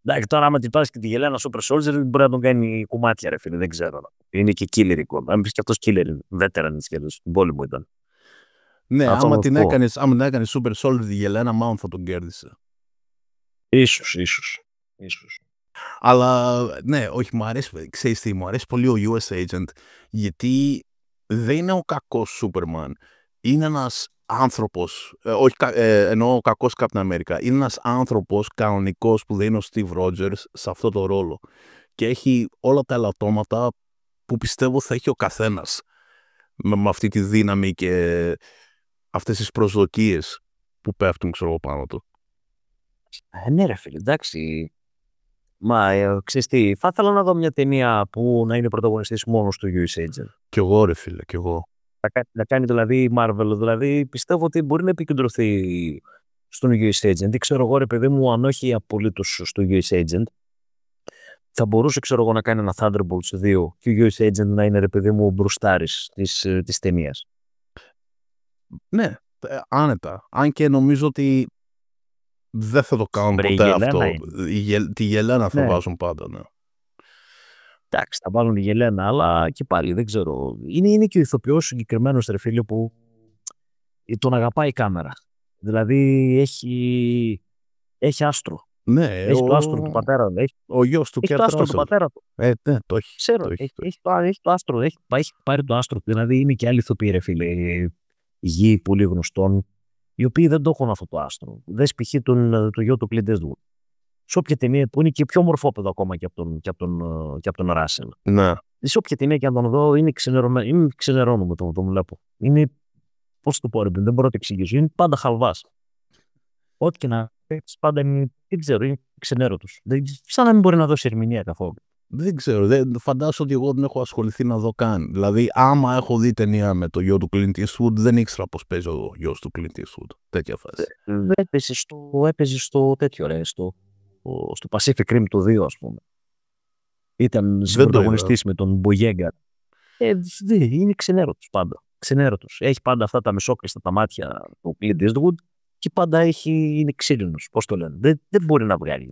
Εντάξει, τώρα άμα την πάρει και τη Γελένα Super Soldier, μπορεί να τον κάνει κομμάτια, ρε φίλε. Δεν ξέρω. Είναι και killer ακόμα. Αν πει και αυτό killer, veteran σχεδόν. Στην πόλη μου ήταν. Ναι, άμα την έκανε Super Soldier τη Γελένα, μάλλον θα τον κέρδισε. Ίσως. Αλλά ναι, όχι, μου αρέσει. Ξέρεις τι, μου αρέσει πολύ ο US Agent, γιατί δεν είναι ο κακός Superman. Είναι ένας άνθρωπος, εννοώ ο κακός Captain America. Είναι ένας άνθρωπος κανονικός που δεν είναι ο Steve Rogers σε αυτό το ρόλο. Και έχει όλα τα ελαττώματα που πιστεύω θα έχει ο καθένας με αυτή τη δύναμη και αυτές τις προσδοκίες που πέφτουν, ξέρω, πάνω του. Ναι ρε φίλε, εντάξει. Μα ξέρεις τι, θα ήθελα να δω μια ταινία που να είναι πρωταγωνιστής μόνος του US Agent. Κι εγώ ρε φίλε, κι εγώ. Να κάνει δηλαδή Marvel, δηλαδή πιστεύω ότι μπορεί να επικεντρωθεί στον US Agent. Δεν ξέρω εγώ ρε παιδί μου, αν όχι απολύτως στο US Agent, θα μπορούσε ξέρω εγώ να κάνει ένα Thunderbolts 2 και ο US Agent να είναι ρε παιδί μου μπροστάρης της ταινίας. Ναι, άνετα. Αν και νομίζω ότι δεν θα το κάνουν ποτέ αυτό. Τη Γελένα θα βάζουν πάντα, ναι. Εντάξει, θα βάλουν τη Γελένα, αλλά και πάλι δεν ξέρω. Είναι και ο ηθοποιός συγκεκριμένος ρε φίλε που τον αγαπάει η κάμερα. Δηλαδή έχει άστρο. Ναι, έχει το άστρο του πατέρα του. Ο γιος του έχει το άστρο του πατέρα του. Ναι, το έχει. Ξέρω, έχει το άστρο. Έχει πάρει το άστρο του. Δηλαδή είναι και άλλοι ηθοποιοί ρε φίλε. Γη πολύ γνωστών, οι οποίοι δεν το έχουν αυτό το άστρο. Δες π.χ. το γιο του Clint Eastwood. Σε όποια ταινία που είναι και πιο μορφόπεδο ακόμα και από τον Ράσελ. Ναι. Σε όποια ταινία και αν τον δω, είναι ξενερώνομαι το βλέπω. Είναι, πώς το πω, ρε, δεν μπορώ να το εξηγήσω. Είναι πάντα χαλβάς. ό,τι και να παίξει, πάντα είναι, δεν ξέρω, είναι ξενέρωτος. Σαν να μην μπορεί να δώσει ερμηνεία καθόλου. Δεν ξέρω, φαντάζομαι ότι εγώ δεν έχω ασχοληθεί να δω καν. Δηλαδή, άμα έχω δει ταινία με το γιο του Clint Eastwood, δεν ήξερα πώς παίζει ο γιος του Clint Eastwood. Τέτοια φάση. Έπαιζε στο τέτοιο, ρε, στο Pacific Rim το 2, ας πούμε. Ήταν συμπροταγωνιστής με τον Boyega. Είναι ξενέρωτος πάντα. Ξενέρωτος. Έχει πάντα αυτά τα μισόκλειστα τα μάτια του Clint Eastwood και πάντα είναι ξύλινος. Πώς το λένε. Δεν μπορεί να βγάλει.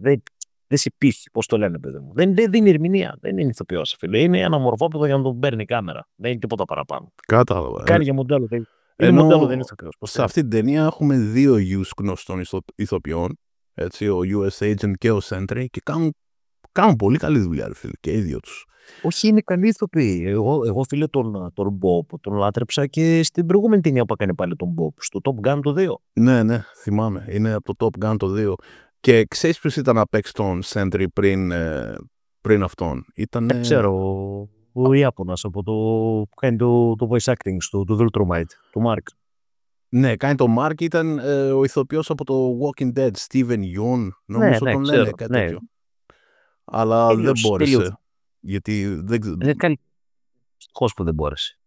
Δεν σε πείθει, πώς το λένε, παιδί μου. Δεν δίνει ερμηνεία. Δεν είναι ηθοποιός, φίλε. Είναι ένα μορφόπεδο για να τον παίρνει η κάμερα. Δεν είναι τίποτα παραπάνω. Κατάλαβα. Κάνει για μοντέλο. Είναι μοντέλο, δεν είναι ηθοποιός. Σε αυτή την ταινία έχουμε δύο γιους γνωστών ηθοποιών. Έτσι, ο US Agent και ο Sentry, και κάνουν πολύ καλή δουλειά, φίλε, και οι δύο τους. Όχι, είναι καλή ηθοποιή. Εγώ φίλε, τον Bob τον λάτρεψα και στην προηγούμενη ταινία που έκανε πάλι τον Bob, στο Top Gun το 2. Ναι, θυμάμαι. Είναι από το Top Gun το 2. Και ξέρεις ποιος ήταν να παίξει τον Sentry πριν αυτόν? Δεν ξέρω, ο Ιάπωνας από που κάνει το voice acting του Viltrumite, του Mark. Ναι, κάνει το Mark, ήταν ο ηθοποιός από το Walking Dead, Steven Yeun, νομίζω τον λένε κάτι τέτοιο. Αλλά δεν μπόρεσε. Γιατί δεν... Δυστυχώς που δεν μπόρεσε.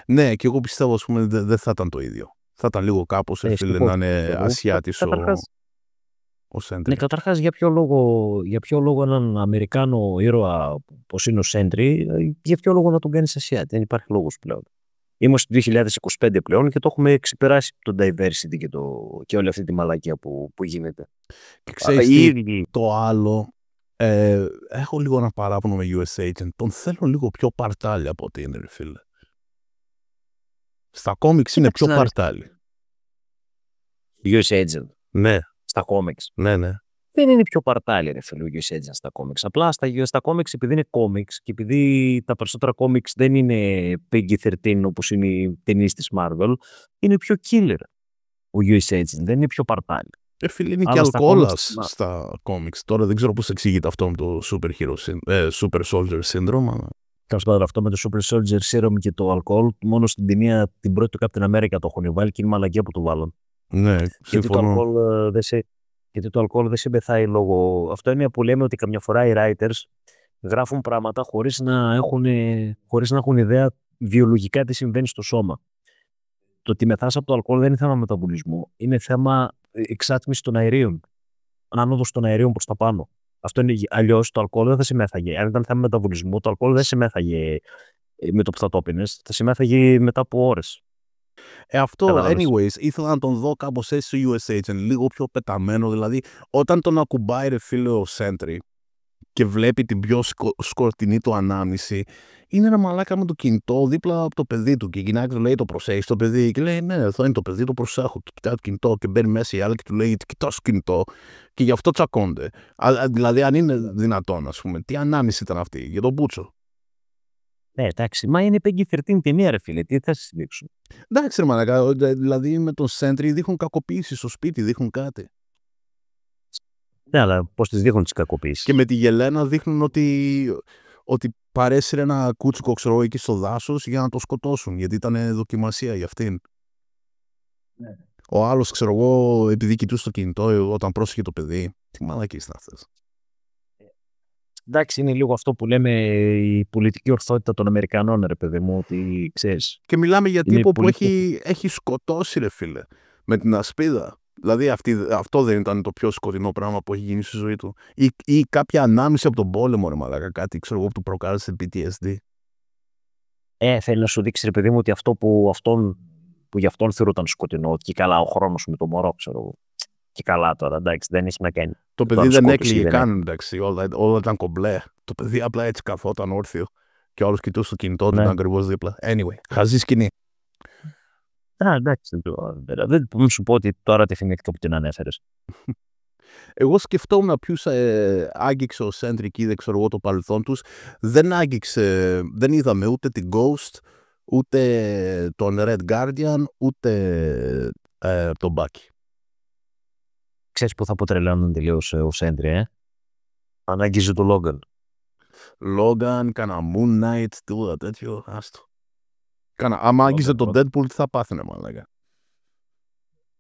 Ναι, και εγώ πιστεύω, ας πούμε, δεν θα ήταν το ίδιο. Θα ήταν λίγο κάπως, φίλε, να είναι Ασιάτης ο Sentry. Ναι, καταρχάς, για ποιο λόγο έναν Αμερικάνο ήρωα όπως είναι ο Sentry, για ποιο λόγο να τον κάνεις Ασιάτη? Δεν υπάρχει λόγος πλέον. Είμαστε το 2025 πλέον και το έχουμε ξεπεράσει το diversity και όλη αυτή τη μαλακία που γίνεται. Και ξέρεις το άλλο, έχω λίγο ένα παράπονο με US Agent. Τον θέλω λίγο πιο παρτάλι από ό,τι είναι, ρε φίλε. Στα κόμιξ είναι πιο παρτάλι. US Agent. Ναι. Στα κόμιξ. Ναι. Δεν είναι πιο παρτάλι, ρε φίλε, ο US Agent στα κόμιξ. Απλά στα κόμιξ, επειδή είναι κόμιξ και επειδή τα περισσότερα κόμιξ δεν είναι PG-13 όπως είναι οι ταινίες της Marvel, είναι πιο killer ο US Agent. Δεν είναι πιο παρτάλι. Φίλε, είναι και αλκοόλας στα κόμιξ. Τώρα δεν ξέρω πώς εξηγείται αυτό με το Super Soldier Syndrome. Τέλος πάντων, αυτό με το Super Soldier Serum και το αλκοόλ, μόνο στην ταινία την πρώτη του Captain America το έχουν βάλει και είναι μαλακία που το βάλουν. Ναι, συμφωνώ. Γιατί το αλκοόλ δεν σε πεθάει λόγω. Αυτό είναι που λέμε ότι καμιά φορά οι writers γράφουν πράγματα χωρίς να έχουν ιδέα βιολογικά τι συμβαίνει στο σώμα. Το ότι μεθάς από το αλκοόλ δεν είναι θέμα μεταβολισμού. Είναι θέμα εξάτμιση των αερίων. Άνοδος των αερίων προς τα πάνω. Αυτό είναι αλλιώς το αλκοόλ δεν θα σε μέθαγε. Αν ήταν θέμα μεταβολισμού, το αλκοόλ δεν σε μέθαγε με το που θα το πίνες, θα σε μέθαγε μετά από ώρες. Αυτό, anyways, ήθελα να τον δω κάπως έτσι στο US Agent, λίγο πιο πεταμένο. Δηλαδή, όταν τον ακουμπάει, ρε φίλε, ο Sentry και βλέπει την πιο σκορτινή του ανάμνηση, είναι ένα μαλάκα με το κινητό δίπλα από το παιδί του. Και η γυναίκα του λέει: το προσέχεις το παιδί? Και λέει: ναι, εδώ είναι το παιδί, το προσέχω. Και κοιτάει το κινητό και μπαίνει μέσα η άλλη και του λέει: κοιτάς το κινητό. Και γι' αυτό τσακώνται. Δηλαδή, αν είναι δυνατόν, ας πούμε, τι ανάμνηση ήταν αυτή για τον Μπούτσο? Ναι, εντάξει, μα είναι PG-13 ταινία, ρε φίλε, τι θα συζητήσουν. Εντάξει, ρε μαλάκα, δηλαδή με τον Sentry δείχνουν κακοποίηση στο σπίτι, δείχνουν κάτι. Ναι, αλλά πώς τις δείχνουν τις κακοποίησεις? Και με τη Γελένα δείχνουν ότι παρέσυρε ένα κούτσικο, ξέρω, εκεί στο δάσος για να το σκοτώσουν, γιατί ήταν δοκιμασία για αυτήν. Ναι. Ο άλλος, ξέρω εγώ, επειδή κοιτούσε το κινητό όταν πρόσεχε το παιδί. Τι μαλακίες είναι αυτές? Εντάξει, είναι λίγο αυτό που λέμε η πολιτική ορθότητα των Αμερικανών, ρε παιδί μου, ότι ξέρεις. Και μιλάμε για τύπο που έχει σκοτώσει, ρε φίλε, με την ασπίδα. Δηλαδή αυτό δεν ήταν το πιο σκοτεινό πράγμα που έχει γίνει στη ζωή του? Ή κάποια ανάμνηση από τον πόλεμο, ρε μαλάκα, κάτι, ξέρω εγώ, που του προκάλεσε PTSD. Θέλει να σου δείξει, ρε παιδί μου, ότι αυτό που για αυτόν θεωρούταν σκοτεινό, και καλά ο χρόνος με το μωρό, ξέρω εγώ. Και καλά τώρα, εντάξει, δεν έχει να κάνει. Το παιδί δεν έκλειγε καν, εντάξει, όλα ήταν κομπλέ. Το παιδί απλά έτσι καθόταν όρθιο και όλος κοιτούσε το κινητό του, ήταν ακριβώς δίπλα. Anyway, χαζή σκηνή. Εντάξει, δεν μπορώ να σου πω ότι τώρα τη θυμήθηκα που την ανέφερες. Εγώ σκεφτόμουν ποιους άγγιξε ο Sentry και είδε, ξέρω εγώ, το παρελθόν τους. Δεν είδαμε ούτε την Ghost, ούτε τον Red Guardian, ούτε τον Bucky. Ξέρεις που θα αποτρελάνουν τελείως ο Sentry, Ανάγγιζε το Logan. Logan, κάνα Moon Knight, τίποτα τέτοιο, άστο. Άμα άγγιζε τον Deadpool, τι θα πάθαινε, μαλάκα.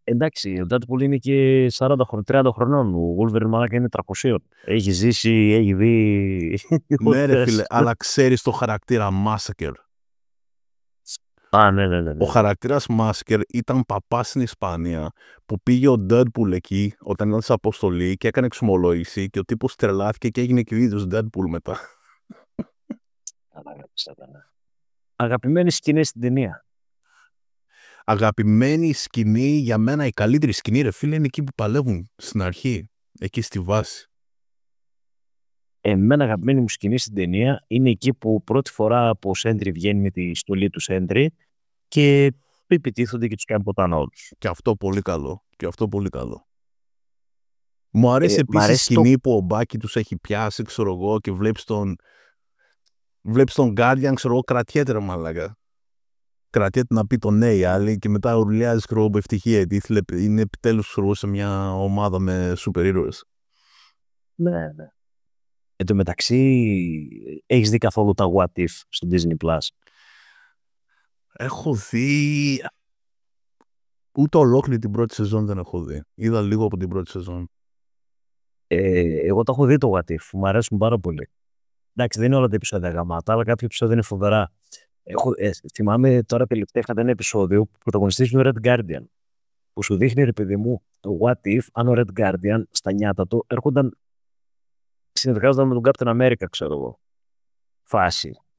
Εντάξει, ο Deadpool είναι και 30 χρονών. Ο Wolverine μαλάκα είναι 300. Έχει ζήσει, έχει δει. Ναι, ρε φίλε, αλλά ξέρεις το χαρακτήρα Massacre. Ναι. Ο χαρακτήρας Massacre ήταν παπάς στην Ισπανία που πήγε ο Deadpool εκεί όταν ήταν σε αποστολή και έκανε εξομολόγηση και ο τύπος τρελάθηκε και έγινε και ο ίδιος Deadpool μετά. Αγαπημένη σκηνή στην ταινία. Αγαπημένη σκηνή για μένα, η καλύτερη σκηνή, ρε φίλε, είναι εκεί που παλεύουν στην αρχή, εκεί στη βάση. Εμένα αγαπημένη μου σκηνή στην ταινία είναι εκεί που πρώτη φορά που ο Sentry βγαίνει με τη στολή του Sentry και επιτίθονται και τους κάνει ποτάνα όλους. Και αυτό πολύ καλό. Μου αρέσει επίσης η σκηνή που ο Μπάκι τους έχει πιάσει, ξέρω εγώ, και βλέπεις τον Guardian, ξέρω εγώ, κρατιέται ρε μαλάκα. Κρατιέται να πει το ναι οι άλλοι και μετά ουρλιάζει, ξέρω εγώ, με ευτυχία, γιατί είναι επιτέλους, ξέρω εγώ, σε μια ομάδα με σούπερ ήρωες. Ναι. Εν τω μεταξύ, έχεις δει καθόλου τα What If στο Disney Plus? Έχω δει... Ούτε ολόκληρη την πρώτη σεζόν δεν έχω δει. Είδα λίγο από την πρώτη σεζόν. Εγώ το έχω δει το What If. Μου αρέσουν πάρα πολύ. Εντάξει, δεν είναι όλα τα επεισόδια γαμάτα, αλλά κάποια επεισόδια είναι φοβερά. Θυμάμαι τώρα τελευταία είχατε ένα επεισόδιο που πρωταγωνιστής είναι ο Red Guardian. Που σου δείχνει, ρε παιδί μου, το What If, αν ο Red Guardian στα νιάτα του συνεργάζονταν με τον Captain America, ξέρω εγώ.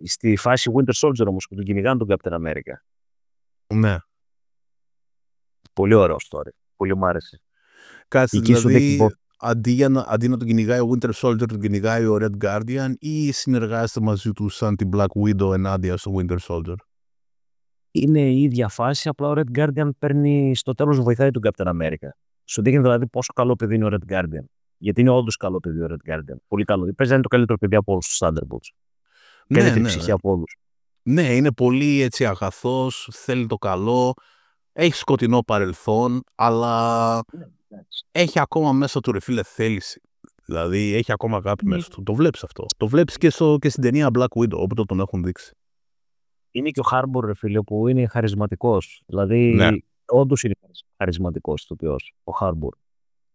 Στη φάση Winter Soldier όμως που τον κυνηγάνε τον Captain America. Ναι. Πολύ ωραίο story. Πολύ μου άρεσε. Κάτσε, δηλαδή, αντί να τον κυνηγάει ο Winter Soldier, τον κυνηγάει ο Red Guardian ή συνεργάζεται μαζί του σαν την Black Widow ενάντια στο Winter Soldier? Είναι η ίδια φάση, απλά ο Red Guardian παίρνει στο τέλος βοηθάει τον Captain America. Σου δείχνει δηλαδή πόσο καλό παιδί είναι ο Red Guardian. Γιατί είναι όντως καλό παιδί ο Red Guardian. Πολύ καλό. Παίζει να είναι το καλύτερο παιδί από όλους τους Thunderbolts. Ναι, την ψυχή από όλους. Ναι, είναι πολύ έτσι αγαθός, θέλει το καλό, έχει σκοτεινό παρελθόν, αλλά έχει ακόμα μέσα του, ρε φίλε, θέληση. Δηλαδή έχει ακόμα αγάπη μέσα του. Το βλέπεις αυτό. Το βλέπεις και στην ταινία Black Widow, όπου τον έχουν δείξει. Είναι και ο Harbour, ρε φίλε, που είναι χαρισματικός. Δηλαδή, όντως είναι χαρισματικός ηθοποιός, ο Harbour.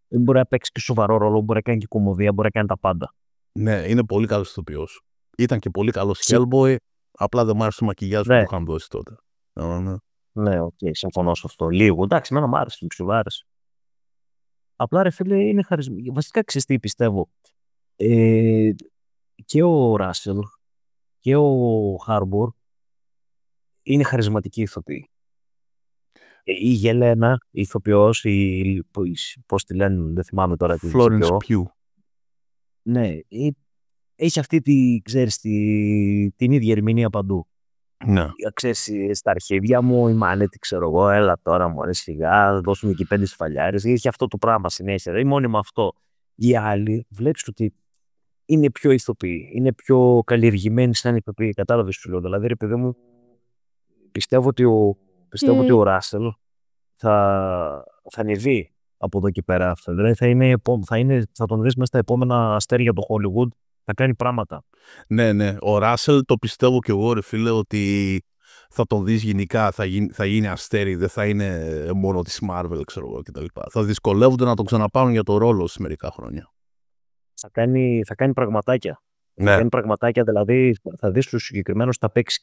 Δεν μπορεί να παίξει και σοβαρό ρόλο, μπορεί να κάνει και κομμωδία, μπορεί να κάνει τα πάντα. Ναι, είναι πολύ καλός ηθοποιός. Ήταν και πολύ καλός Hellboy, απλά δεν μ' άρεσε το μακιγιάζ που του είχαν δώσει τότε. Ναι, συμφωνώ σε αυτό. Λίγο. Εντάξει, εμένα μ' άρεσε, μου ξεβάρεσε. Απλά, ρε φίλε, είναι χαρισματικό. Βασικά, ξέρεις τι πιστεύω. Και ο Ράσελ και ο Harbour είναι χαρισματικοί ηθοποιοί. Η Γελένα, η ηθοποιός, πώς τη λένε, δεν θυμάμαι τώρα τι. Florence Pugh. Ναι, έχει αυτή την ίδια ερμηνεία παντού. Ναι. Ξέρεις, στα αρχίδια μου η Μάνετη, ξέρω εγώ, έλα τώρα μου αρέσει σιγά, δώσουμε εκεί 5 σφαλιάρες. Έχει αυτό το πράγμα συνέχεια. Δεν μόνοι με αυτό. Οι άλλοι βλέπεις ότι είναι πιο ηθοποιοί, είναι πιο καλλιεργημένοι σαν ηθοποιοί. Κατάλαβες σου λέω. Δηλαδή, ρε παιδί μου, πιστεύω ότι ο Ράσελ θα ανεβεί από εδώ και πέρα. Δηλαδή θα τον δεις μέσα στα επόμενα αστέρια του Hollywood, θα κάνει πράγματα. Ναι. Ο Ράσελ το πιστεύω και εγώ, ρε φίλε, ότι θα τον δεις γενικά, θα γίνει αστέρι, δεν θα είναι μόνο της Marvel, ξέρω εγώ, κτλ. Θα δυσκολεύονται να τον ξαναπάρουν για το ρόλο σε μερικά χρόνια. Θα κάνει πραγματάκια. Ναι. Θα κάνει πραγματάκια, δηλαδή θα δεις τους συγκεκριμένους, θα παίξει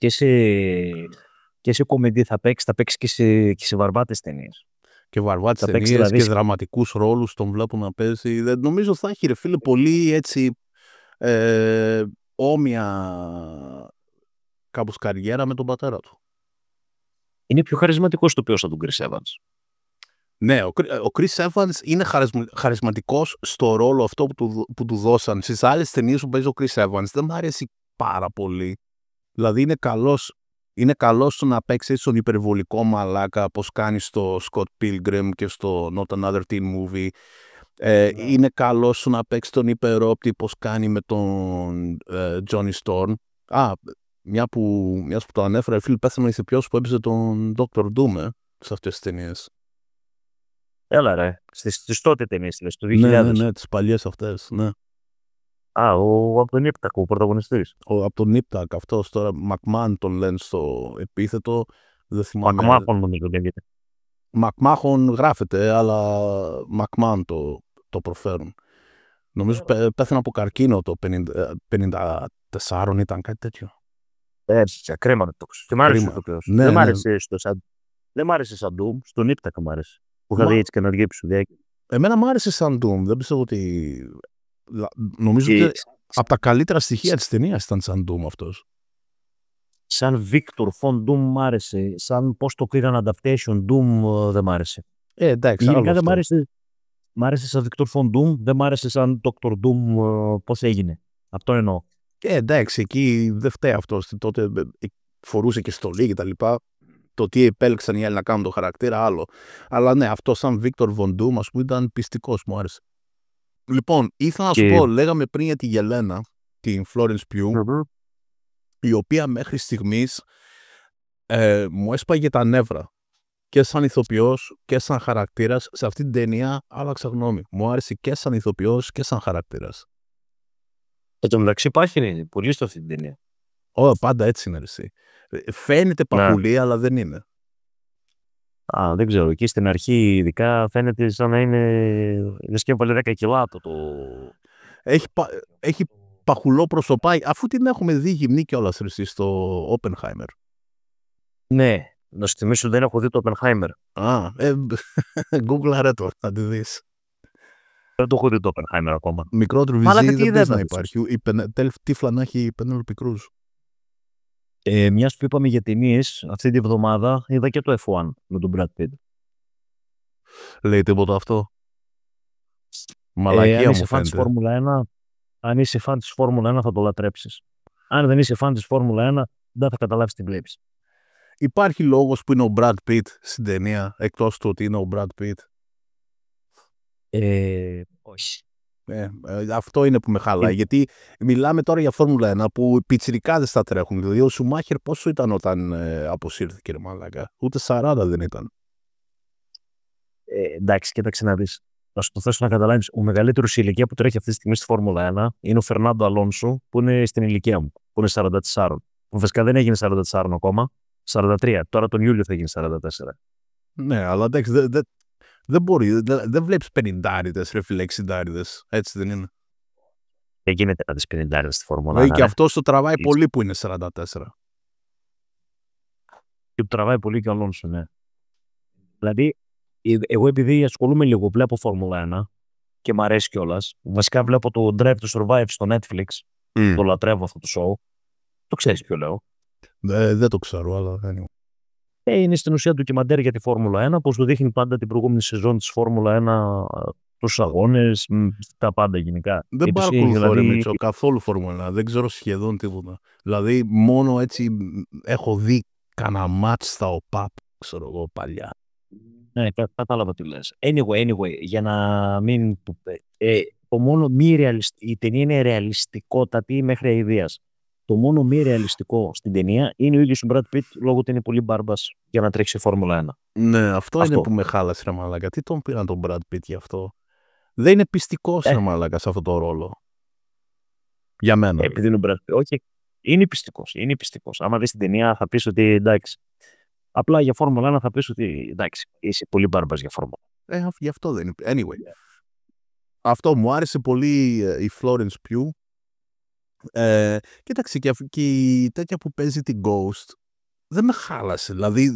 και σε κομμεντί, θα παίξει και σε βαρβάτες ταινίες. Και βαρβάτες ταινίες δηλαδή, και δραματικούς ρόλους τον βλέπω να παίζει. Δεν νομίζω θα έχει, ρε φίλε, πολύ έτσι όμοια κάπως καριέρα με τον πατέρα του. Είναι πιο χαρισματικός το ποιος από τον Chris Evans. Ναι, ο Chris Evans είναι χαρισματικός στο ρόλο αυτό που του δώσαν. Στις άλλες ταινίες που παίζει ο Chris Evans δεν μου αρέσει πάρα πολύ. Δηλαδή είναι καλός στο να παίξει στον υπερβολικό μαλάκα, πως κάνει στο Scott Pilgrim και στο Not Another Teen Movie. Είναι καλός στο να παίξει τον υπερόπτη, πως κάνει με τον Johnny Storm. Μια που το ανέφερα, φίλοι, πέθανε ο ηθοποιός που έπαιζε τον Dr. Doom σε αυτές τις ταινίες. Έλα ρε, στις τότε ταινίες, του 2000. Ναι, τις παλιές αυτές, ναι. Από τον Ίπτακ, ο πρωταγωνιστής. Από τον Ίπτακ, αυτός τώρα, Μακμάν τον λένε στο επίθετο, δεν θυμάμαι. Μακμάν νομίζω λέγεται. Μακμάχον γράφεται, αλλά Μακμάν το προφέρουν. Νομίζω πέθανε από καρκίνο το 54 ήταν, κάτι τέτοιο. Κρίμα να το ξέρω. Και μ' άρεσε το κρέος. Ναι, δεν μ' άρεσε σαν Doom, στον Ήπτακα μ' άρεσε. Που είχα δει έτσι και ενεργή επεισοδία. Εμένα μ' άρεσε σαν Doom. Δεν πιστεύω ότι. Νομίζω ότι από τα καλύτερα στοιχεία της ταινίας ήταν σαν Doom αυτός. Σαν Victor Von Doom μ' άρεσε. Σαν πώς το πήραν adaptation Doom δεν μ' άρεσε. Εντάξει. Γενικά δεν μ' άρεσε. Μ' άρεσε σαν Victor Von Doom, δεν μ' άρεσε σαν Dr. Doom πώς έγινε. Αυτό εννοώ. Εντάξει, εκεί δεν φταίει αυτός. Τότε φορούσε και στολή και τα λοιπά. Το τι επέλεξαν οι άλλοι να κάνουν το χαρακτήρα, άλλο. Αλλά ναι, αυτό σαν Victor Von Doom, ας πούμε, ήταν πιστικός, μου άρεσε. Λοιπόν, ήθελα να σου πω, λέγαμε πριν για τη Γελένα, την Florence Pugh, η οποία μέχρι στιγμής μου έσπαγε τα νεύρα. Και σαν ηθοποιός και σαν χαρακτήρας, σε αυτή την ταινία άλλαξα γνώμη. Μου άρεσε και σαν ηθοποιός και σαν χαρακτήρας. Εν τω μεταξύ υπάρχει πολύ στο αυτή την ταινία. Πάντα έτσι είναι εσύ. Φαίνεται παχουλή, αλλά δεν είναι. Δεν ξέρω. Εκεί στην αρχή, ειδικά, φαίνεται σαν να είναι. Λες και έβαλε 10 κιλά το. Έχει παχουλό προσωπάκι, αφού την έχουμε δει γυμνή κιόλας στο Oppenheimer. Ναι. Να σου θυμίσω ότι δεν έχω δει το Oppenheimer. Google το, να τη δεις. Δεν το έχω δει το Oppenheimer ακόμα. Μικρότερο βυζί δεν πες να υπάρχει. Τύφλα να έχει η Penelope Cruz. Μιας που είπαμε για ταινίες, αυτή τη βδομάδα είδα και το F1 με τον Brad Pitt. Λέει τίποτα αυτό? Μαλακία μου φαίνεται. Αν είσαι φαν της Φόρμουλα 1 θα το λατρέψεις. Αν δεν είσαι φαν της Φόρμουλα 1 δεν θα καταλάβεις τι βλέπεις. Υπάρχει λόγος που είναι ο Brad Pitt στην ταινία, εκτός του ότι είναι ο Brad Pitt? Όχι. Αυτό είναι που με χαλάει. Γιατί μιλάμε τώρα για Φόρμουλα 1 που οι πιτσιρικάδες θα τρέχουν. Δηλαδή ο Σουμάχερ πόσο ήταν όταν αποσύρθηκε, ρε μαλάκα? Ούτε 40 δεν ήταν. Εντάξει, κοίταξε να δεις. Να σου το θέσω να καταλάβεις. Ο μεγαλύτερος σε ηλικία που τρέχει αυτή τη στιγμή στη Φόρμουλα 1 είναι ο Φερνάντο Αλόνσο, που είναι στην ηλικία μου, που είναι 44. Που βασικά δεν έγινε 44 ακόμα, 43. Τώρα τον Ιούλιο θα γίνει 44. Ναι, αλλά εντάξει, δεν μπορεί. Δεν βλέπεις 50άριδες, ρε φίλε, 60άριδες. Έτσι δεν είναι? Δεν γίνεται να δεις 50άριδες στη Φόρμουλα 1. Και αυτός το τραβάει πολύ που είναι 44. Και το τραβάει πολύ και ο Αλόνσο, ναι. Δηλαδή, εγώ επειδή ασχολούμαι λίγο, βλέπω Φόρμουλα 1 και μ' αρέσει κιόλας. Βασικά βλέπω το Drive to Survive στο Netflix. Το λατρεύω αυτό το show. Το ξέρεις ποιο λέω? Δεν το ξέρω, αλλά είναι στην ουσία ντοκιμαντέρ για τη Φόρμουλα 1, που σου δείχνει πάντα την προηγούμενη σεζόν της Φόρμουλα 1, τους αγώνες, τα πάντα γενικά. Δεν παρακολουθώ, ρε Μίτσο, καθόλου Φόρμουλα 1, δεν ξέρω σχεδόν τίποτα. Δηλαδή, μόνο έτσι έχω δει κανένα μάτς στα ΟΠΑΠ, ξέρω εγώ, παλιά. Ναι, κατάλαβα τι λες. Anyway, για να μην. Το μόνο μη ρεαλιστικό. Η ταινία είναι ρεαλιστικότατη μέχρι αηδίας. Το μόνο μη ρεαλιστικό στην ταινία είναι ο ίδιος ο Brad Pitt, λόγω ότι είναι πολύ μπάρμπας για να τρέξει σε Φόρμουλα 1. Ναι, αυτό είναι που με χάλασε, ρε μαλάκα. Τι τον πήραν τον Brad Pitt γι' αυτό? Δεν είναι πιστικός, ρε μαλάκα, σε αυτό το ρόλο. Για μένα. Επειδή είναι ο Brad Pitt. Όχι, είναι πιστικός. Άμα δεις την ταινία θα πεις ότι εντάξει. Απλά για Φόρμουλα 1 θα πεις ότι εντάξει, είσαι πολύ μπάρμπας για Φόρμουλα. Γι' αυτό δεν είναι. Anyway. Αυτό μου άρεσε πολύ η Florence Pugh. Κοίταξε, και η τέτοια που παίζει την Ghost δεν με χάλασε. Δηλαδή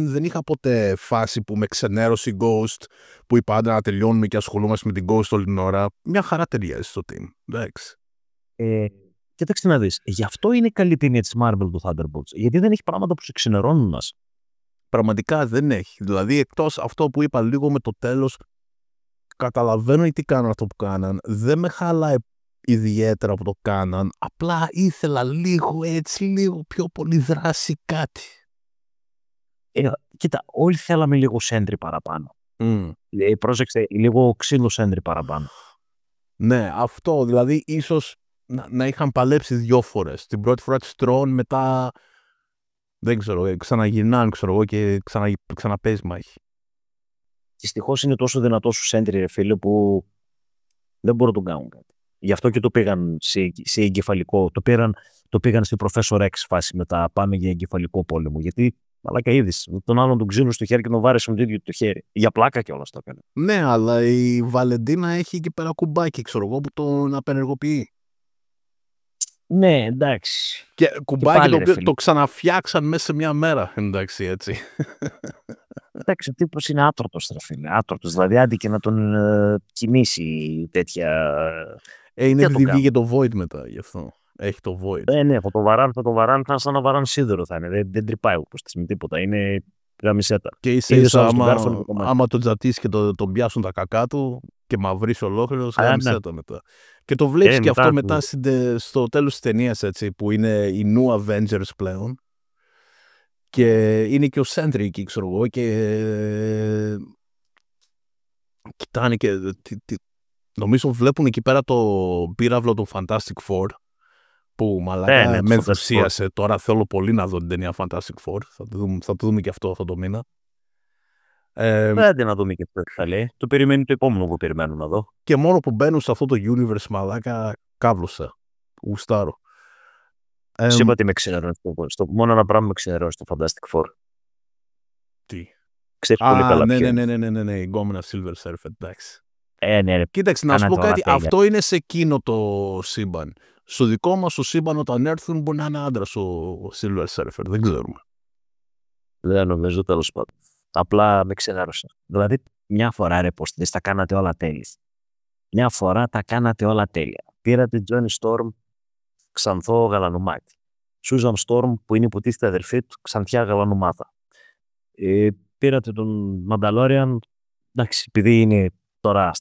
δεν είχα ποτέ φάση που με ξενέρωσε η Ghost, που είπα άντε να τελειώνουμε και ασχολούμαστε με την Ghost όλη την ώρα. Μια χαρά ταιριάζει στο team. Εντάξει. Κοίταξε να δεις. Γι' αυτό είναι καλή ταινία της Marvel του Thunderbolts. Γιατί δεν έχει πράγματα που σε ξενερώνουν μας. Πραγματικά δεν έχει. Δηλαδή, εκτός αυτό που είπα λίγο με το τέλος, καταλαβαίνω τι κάναν αυτό που κάναν. Δεν με χαλάει ιδιαίτερα που το κάναν. Απλά ήθελα λίγο πιο πολύ δράση, κάτι. Κοίτα, όλοι θέλαμε λίγο σέντρι παραπάνω. Πρόσεξε, λίγο ξύλο σέντρι παραπάνω. Ναι, αυτό. Δηλαδή, ίσως να είχαν παλέψει 2 φορές. Την πρώτη φορά της τρώνε, μετά δεν ξέρω, ξαναγυρνάνε, ξέρω εγώ, και ξαναπέζει μάχη. Δυστυχώς είναι τόσο δυνατός ο σέντρι, ρε φίλε, που δεν μπορούν να τον κάνουν κάτι. Γι' αυτό και το πήγαν σε εγκεφαλικό. Το πήγαν στη Professor X φάση μετά. Πάμε για εγκεφαλικό πόλεμο. Γιατί Μαλάκα είδης. Τον άλλον τον ξύλο στο χέρι και τον βάρεσε με το ίδιο το χέρι. Για πλάκα κιόλας το έκανε. Ναι, αλλά η Βαλεντίνα έχει εκεί πέρα κουμπάκι, ξέρω εγώ, που τον απενεργοποιεί. Ναι, εντάξει. Και κουμπάκι το οποίο το ξαναφτιάξαν μέσα σε μια μέρα. Εντάξει, έτσι. Εντάξει, ο τύπος είναι άτρωτος, ρε φίλε. Άτρωτος. Δηλαδή, άντε και να τον κινήσει τέτοια. Είναι επειδή βγήκε το Void μετά, γι' αυτό. Έχει το Void. Ναι, θα το βαράν, θα σαν να βαράν σίδερο θα είναι. Δεν τρυπάει όπως με τίποτα. Είναι γραμμισέτα. Και ίσα άμα τον τζατίσει και τον πιάσουν τα κακά του και μαυρίσει ολόκληρος, γραμμισέτα μετά. Και το βλέπεις και αυτό μετά στο τέλος της ταινίας, έτσι, που είναι οι New Avengers πλέον. Και είναι και ο Sentry εκεί, ξέρω εγώ, και κοιτάνε και νομίζω βλέπουν εκεί πέρα το πύραυλο του Fantastic Four, που μαλάκα με ενθουσίασε. Τώρα θέλω πολύ να δω την ταινία Fantastic Four. Θα το δούμε και αυτό το μήνα. Άντε να δούμε και αυτό θα λέει. Το περιμένει το επόμενο που περιμένω να δω. Και μόνο που μπαίνουν σε αυτό το universe, μαλάκα, κάβλωσα. Γουστάρω. Σε είπα τι με ξενερώνει. Μόνο ένα πράγμα με ξενερώνει στο Fantastic Four. Τι? Ξέρεις πολύ καλά. Ναι, η γκόμενα Silver Surfer, εντάξει. Ναι, κοίταξε, να σου πω κάτι. Αυτό είναι σε εκείνο το σύμπαν. Στο δικό μας το σύμπαν, όταν έρθουν, μπορεί να είναι άντρας ο Silver Surfer. Δεν ξέρουμε. Δεν νομίζω, τέλος πάντων. Απλά με ξενέρωσα. Δηλαδή, μια φορά ρε πως τα κάνατε όλα τέλεια. Μια φορά τα κάνατε όλα τέλεια. Πήρατε Johnny Storm, ξανθό γαλανομάτι. Susan Storm, που είναι υποτίθεται αδερφή του, ξανθιά γαλανομάθα. Πήρατε τον Mandalorian, εντάξει, επειδή είναι τώρα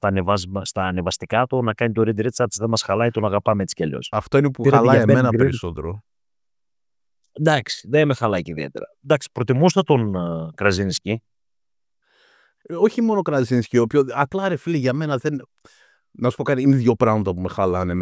στα ανεβαστικά του, να κάνει το Reed Richards, δεν μας χαλάει, τον αγαπάμε έτσι κι αλλιώς. Αυτό είναι που χαλάει εμένα περισσότερο. Εντάξει, δεν με χαλάει και ιδιαίτερα. Εντάξει, προτιμούσα τον Κραζίνσκι. Όχι μόνο Κραζίνσκι, απλά ρε φίλε, για μένα δεν. Να σου πω κάτι, είναι δύο πράγματα που με χαλάνε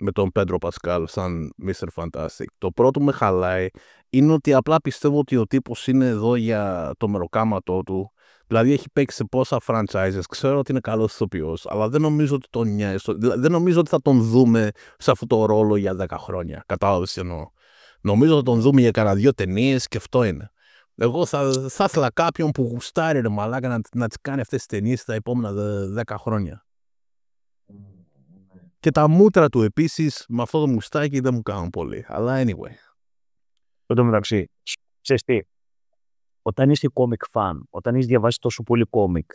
με τον Πέντρο Πασκάλ σαν Mr. Fantastic. Το πρώτο που με χαλάει είναι ότι απλά πιστεύω ότι ο τύπος είναι εδώ για το μεροκάματό του. Δηλαδή έχει παίξει σε πόσα franchises, ξέρω ότι είναι καλός ηθοποιός, αλλά δεν νομίζω ότι τον νοιάζει. Δεν νομίζω ότι θα τον δούμε σε αυτό το ρόλο για 10 χρόνια. Κατάλαβες τι εννοώ. Νομίζω ότι θα τον δούμε για κανένα 2 ταινίες και αυτό είναι. Εγώ θα ήθελα κάποιον που γουστάρει ρε μαλάκα να τις κάνει αυτές τις ταινίες τα επόμενα 10 χρόνια. Και τα μούτρα του επίσης με αυτό το μουστάκι δεν μου κάνουν πολύ. Αλλά anyway. Εν τω μεταξύ, ξέρεις τι, όταν είσαι comic fan, όταν έχεις διαβάσει τόσο πολύ comic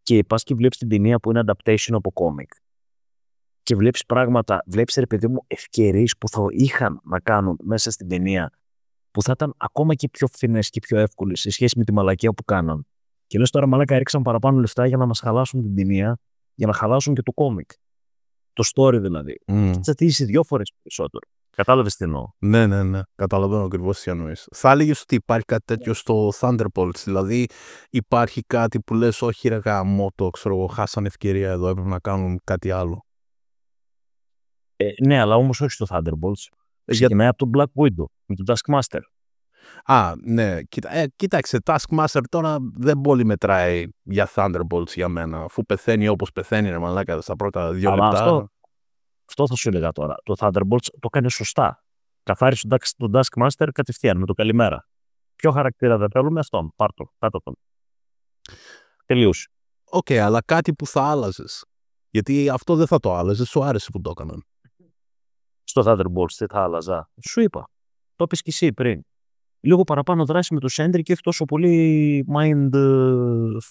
και πας και βλέπεις την ταινία που είναι adaptation από comic και βλέπεις πράγματα, βλέπεις ρε παιδί μου ευκαιρίες που θα είχαν να κάνουν μέσα στην ταινία που θα ήταν ακόμα και πιο φθηνές και πιο εύκολες σε σχέση με τη μαλακία που κάναν. Και λες τώρα μαλάκα έριξαν παραπάνω λεφτά για να μας χαλάσουν την ταινία, για να χαλάσουν και το comic. Το story δηλαδή. Θα τύχει 2 φορές περισσότερο. Κατάλαβες τι εννοώ. Ναι. Καταλαβαίνω ακριβώς τι εννοείς. Θα έλεγες ότι υπάρχει κάτι τέτοιο στο Thunderbolts. Δηλαδή υπάρχει κάτι που λες, όχι ρε γαμώτο, ξέρω εγώ, χάσαν ευκαιρία εδώ, έπρεπε να κάνουν κάτι άλλο. Ναι, αλλά όμως όχι στο Thunderbolts. Ξεκινάει από τον Black Widow, με τον Taskmaster. Ναι. Κοίταξε, Taskmaster τώρα δεν πολύ μετράει για Thunderbolts για μένα. Αφού πεθαίνει όπως πεθαίνει, ρε μαλάκα, στα πρώτα 2 λεπτά. Αυτό θα σου έλεγα τώρα. Το Thunderbolts το κάνει σωστά. Καθάρισε τον Taskmaster κατευθείαν με το καλημέρα. Ποιο χαρακτήρα δεν θέλουμε, αυτόν. Πάρτο, κάτω τον. Τελείωσε. Οκ, αλλά κάτι που θα άλλαζες. Γιατί αυτό δεν θα το άλλαζες, σου άρεσε που το έκαναν. Στο Thunderbolts τι θα άλλαζα. Σου είπα. Το είπες και εσύ πριν. Λίγο παραπάνω δράση με το Sentry και όχι τόσο πολύ mind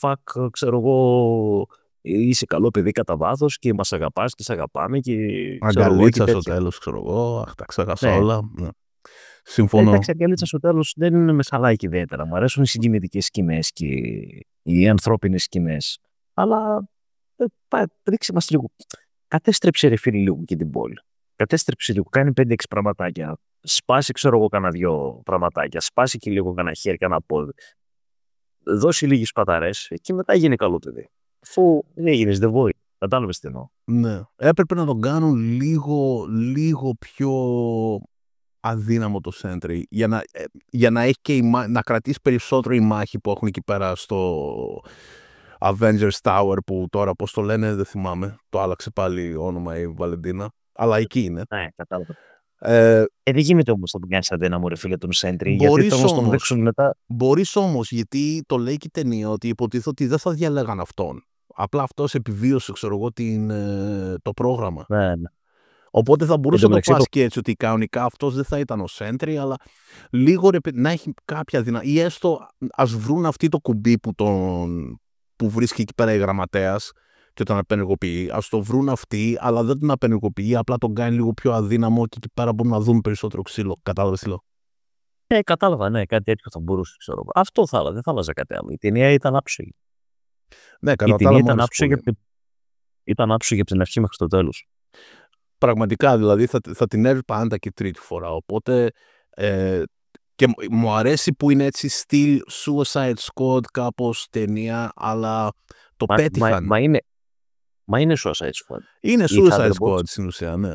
fuck, ξέρω εγώ. Είσαι καλό παιδί κατά βάθος και μας αγαπάς και σε αγαπάμε και. Αγκαλίτσα στο τέλος, ξέρω εγώ. Τα ξέχασα όλα. Ναι. Συμφωνώ. Εντάξει, αγκαλίτσα στο τέλος δεν είναι με χαλάει και ιδιαίτερα. Μου αρέσουν οι συγκινητικές σκηνές και οι ανθρώπινες σκηνές. Αλλά ρίξε μας λίγο. Κατέστρεψε ρε φίλοι λίγο και την πόλη. Κατέστρεψε λίγο. Κάνει 5-6 πραγματάκια. Σπάσει, ξέρω εγώ, κάνα 2 πραγματάκια. Σπάσει και λίγο κάνα χέρι, κάνα πόδι. Δώσει λίγες παταρές και μετά γίνει καλό παιδί. Αφού δεν έγινες The Void. Κατάλαβες τι εννοώ. Ναι. Έπρεπε να τον κάνουν λίγο πιο αδύναμο το Sentry για να έχει και να κρατήσει περισσότερο η μάχη που έχουν εκεί πέρα στο Avengers Tower, που τώρα πώς το λένε δεν θυμάμαι. Το άλλαξε πάλι όνομα η Βαλεντίνα. Αλλά εκεί είναι. Ναι, κατάλαβα. Δεν γίνεται όμως να τον κάνεις αδύναμο, ρε φίλε, τον Sentry. Γιατί τον δείξουν μετά. Μπορείς όμως, γιατί το λέει και η ταινία, ότι υποτίθεται ότι δεν θα διαλέγαν αυτόν. Απλά αυτός επιβίωσε, ξέρω εγώ, το πρόγραμμα. Ναι. Οπότε θα μπορούσε να το πας και έτσι, ότι κανονικά αυτός δεν θα ήταν ο Sentry, αλλά λίγο να έχει κάποια δυνατότητα. Ή έστω ας βρουν αυτή το κουμπί που βρίσκει εκεί πέρα η γραμματέας και τον απενεργοποιεί. Ας το βρουν αυτοί, αλλά δεν τον απενεργοποιεί, απλά τον κάνει λίγο πιο αδύναμο και εκεί πέρα μπορούν να δουν περισσότερο ξύλο. Κατάλαβες τι λέω? Κατάλαβα, ναι, κάτι τέτοιο θα μπορούσε. Ξέρω. Αυτό θα άλλα, δεν θα άλλαζε κάτι άλλο. Η ταινία ήταν άψογη. Ναι, η ταινία ήταν άψογη από την αρχή μέχρι το τέλος. Πραγματικά, δηλαδή θα την έβλεπα άντα και τρίτη φορά. Οπότε και μου αρέσει που είναι έτσι στυλ Suicide Squad κάπως ταινία, αλλά το πέτυχαν. Μα είναι Suicide Squad. Είναι Suicide Squad στην ουσία, ναι.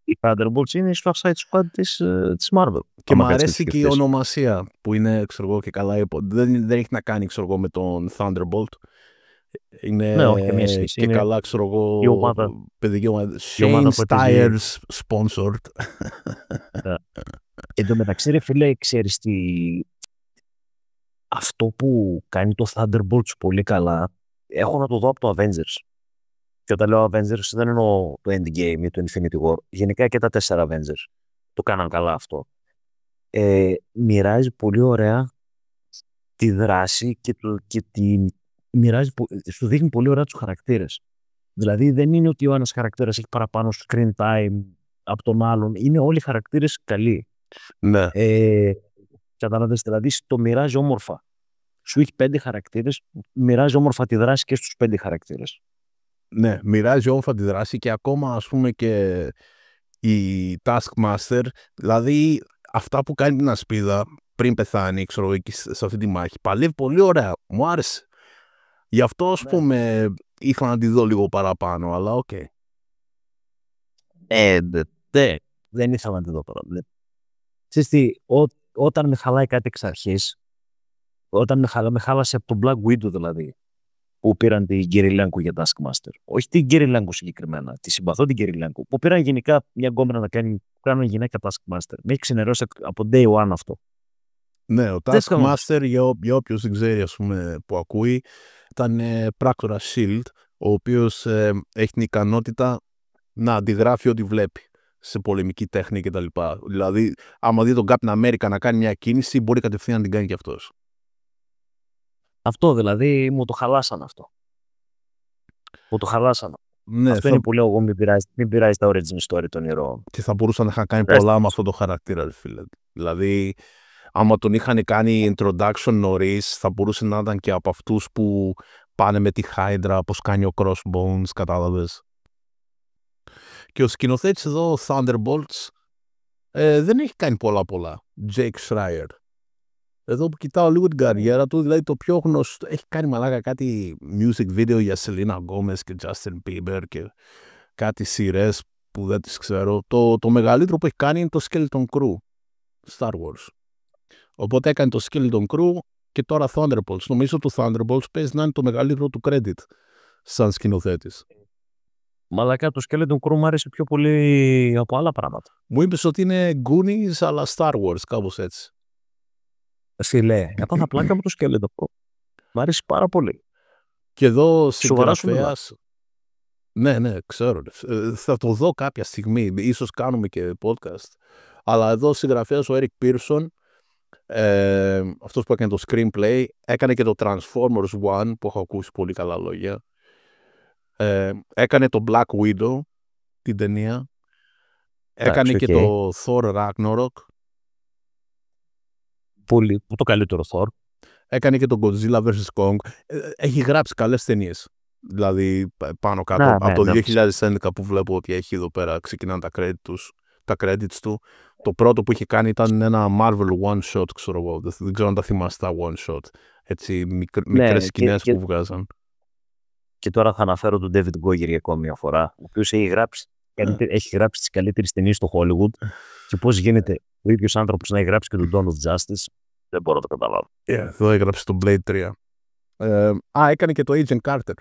Οι Thunderbolts είναι η Suicide Squad της Marvel. Και μου αρέσει και η ονομασία που είναι, ξέρω εγώ, και καλά δεν έχει να κάνει, ξέρω εγώ, με τον Thunderbolt. Είναι και καλά, ξέρω εγώ, παιδική ομάδα. Shane Stiers sponsored. Εν τω μεταξύ, ρε φίλε, ξέρεις τι... Αυτό που κάνει το Thunderbolts πολύ καλά, έχω να το δω από το Avengers. Και όταν λέω Avengers δεν εννοώ το Endgame ή το Infinity War. Γενικά και τα 4 Avengers. Το κάναν καλά αυτό. Μοιράζει πολύ ωραία τη δράση και σου δείχνει πολύ ωραία τους χαρακτήρες. Δηλαδή δεν είναι ότι ο ένας χαρακτήρας έχει παραπάνω screen time από τον άλλον. Είναι όλοι οι χαρακτήρες καλοί. Ναι. Κατάλαβες, δηλαδή το μοιράζει όμορφα. Σου έχει 5 χαρακτήρες, μοιράζει όμορφα τη δράση και στους 5 χαρακτήρες. Ναι, μοιράζει όμορφα τη δράση και ακόμα ας πούμε και η Taskmaster, δηλαδή αυτά που κάνει την ασπίδα πριν πεθάνει, ξέρω, εκεί σε αυτή τη μάχη, παλεύει πολύ ωραία, μου άρεσε. Γι' αυτό ας πούμε ήθελα να τη δω λίγο παραπάνω, αλλά οκ. Δεν ήθελα να τη δω παραπάνω. Ξέρεις τι, όταν με χαλάει κάτι εξ αρχής, όταν με χάλασε από τον Black Widow δηλαδή, που πήραν την Κυριλάνκου για Taskmaster. Όχι την Κυριλάνκου συγκεκριμένα, τη συμπαθώ την Κυριλάνκου, που πήραν γενικά μια γκόμενα να κάνουν γυναίκα Taskmaster. Με έχει ξενερώσει από day one αυτό. Ναι, ο Taskmaster, για όποιος δεν ξέρει, ας πούμε, που ακούει, ήταν πράκτορα SHIELD, ο οποίος έχει την ικανότητα να αντιγράφει ό,τι βλέπει σε πολεμική τέχνη κτλ. Δηλαδή, άμα δει τον Captain America να κάνει μια κίνηση, μπορεί κατευθείαν να την κάνει κι αυτός. Αυτό δηλαδή μου το χαλάσαν αυτό. Ναι, αυτό είναι που λέω εγώ, μην πειράζει τα origin story των ηρώων. Και θα μπορούσαν να είχαν κάνει πολλά με αυτό το χαρακτήρα, φίλε. Δηλαδή, άμα τον είχαν κάνει introduction νωρίς, θα μπορούσε να ήταν και από αυτούς που πάνε με τη Hydra, πώς κάνει ο Crossbones, κατάλαβες. Και ο σκηνοθέτης εδώ, ο Thunderbolts, δεν έχει κάνει πολλά. Jake Schreier. Εδώ που κοιτάω λίγο την καριέρα του, δηλαδή το πιο γνωστό, έχει κάνει μαλάκα κάτι music video για Selena Gomez και Justin Bieber και κάτι σειρές που δεν τις ξέρω. Το μεγαλύτερο που έχει κάνει είναι το Skeleton Crew, Star Wars. Οπότε έκανε το Skeleton Crew και τώρα Thunderbolts. Νομίζω το Thunderbolts παίζει να είναι το μεγαλύτερο του credit σαν σκηνοθέτης. Μαλάκα, το Skeleton Crew μου άρεσε πιο πολύ από άλλα πράγματα. Μου είπες ότι είναι Goonies αλλά Star Wars, κάπως έτσι. Φίλε, έπαθα πλάκα με το Skeleton Crew. Μ' άρεσε πάρα πολύ. Και εδώ συγγραφέας. Ναι, ξέρω. Θα το δω κάποια στιγμή. Ίσως κάνουμε και podcast. Αλλά εδώ συγγραφέας ο Eric Pearson, αυτός που έκανε το screenplay, έκανε και το Transformers 1 που έχω ακούσει πολύ καλά λόγια. Έκανε το Black Widow, την ταινία. Έκανε και το Thor Ragnarok. Πολύ, το καλύτερο Thor. Έκανε και το Godzilla vs. Kong. Έχει γράψει καλές ταινίες. Δηλαδή πάνω κάτω από το 2011 που βλέπω ότι έχει εδώ πέρα, ξεκινάνε τα credits του. Το πρώτο που είχε κάνει ήταν ένα Marvel one shot, ξέρω εγώ. Δεν ξέρω αν τα θυμάστε τα one shot. Έτσι, μικρές σκηνές που βγάζαν. Και τώρα θα αναφέρω τον David Goyer για ακόμη μια φορά, ο οποίος έχει γράψει τις καλύτερες ταινίες στο Hollywood. Και πώς γίνεται ο ίδιος άνθρωπος να έχει γράψει και τον Dawn of Justice, δεν μπορώ να το καταλάβω. Εδώ έγραψε τον Blade 3. Έκανε και το Agent Carter.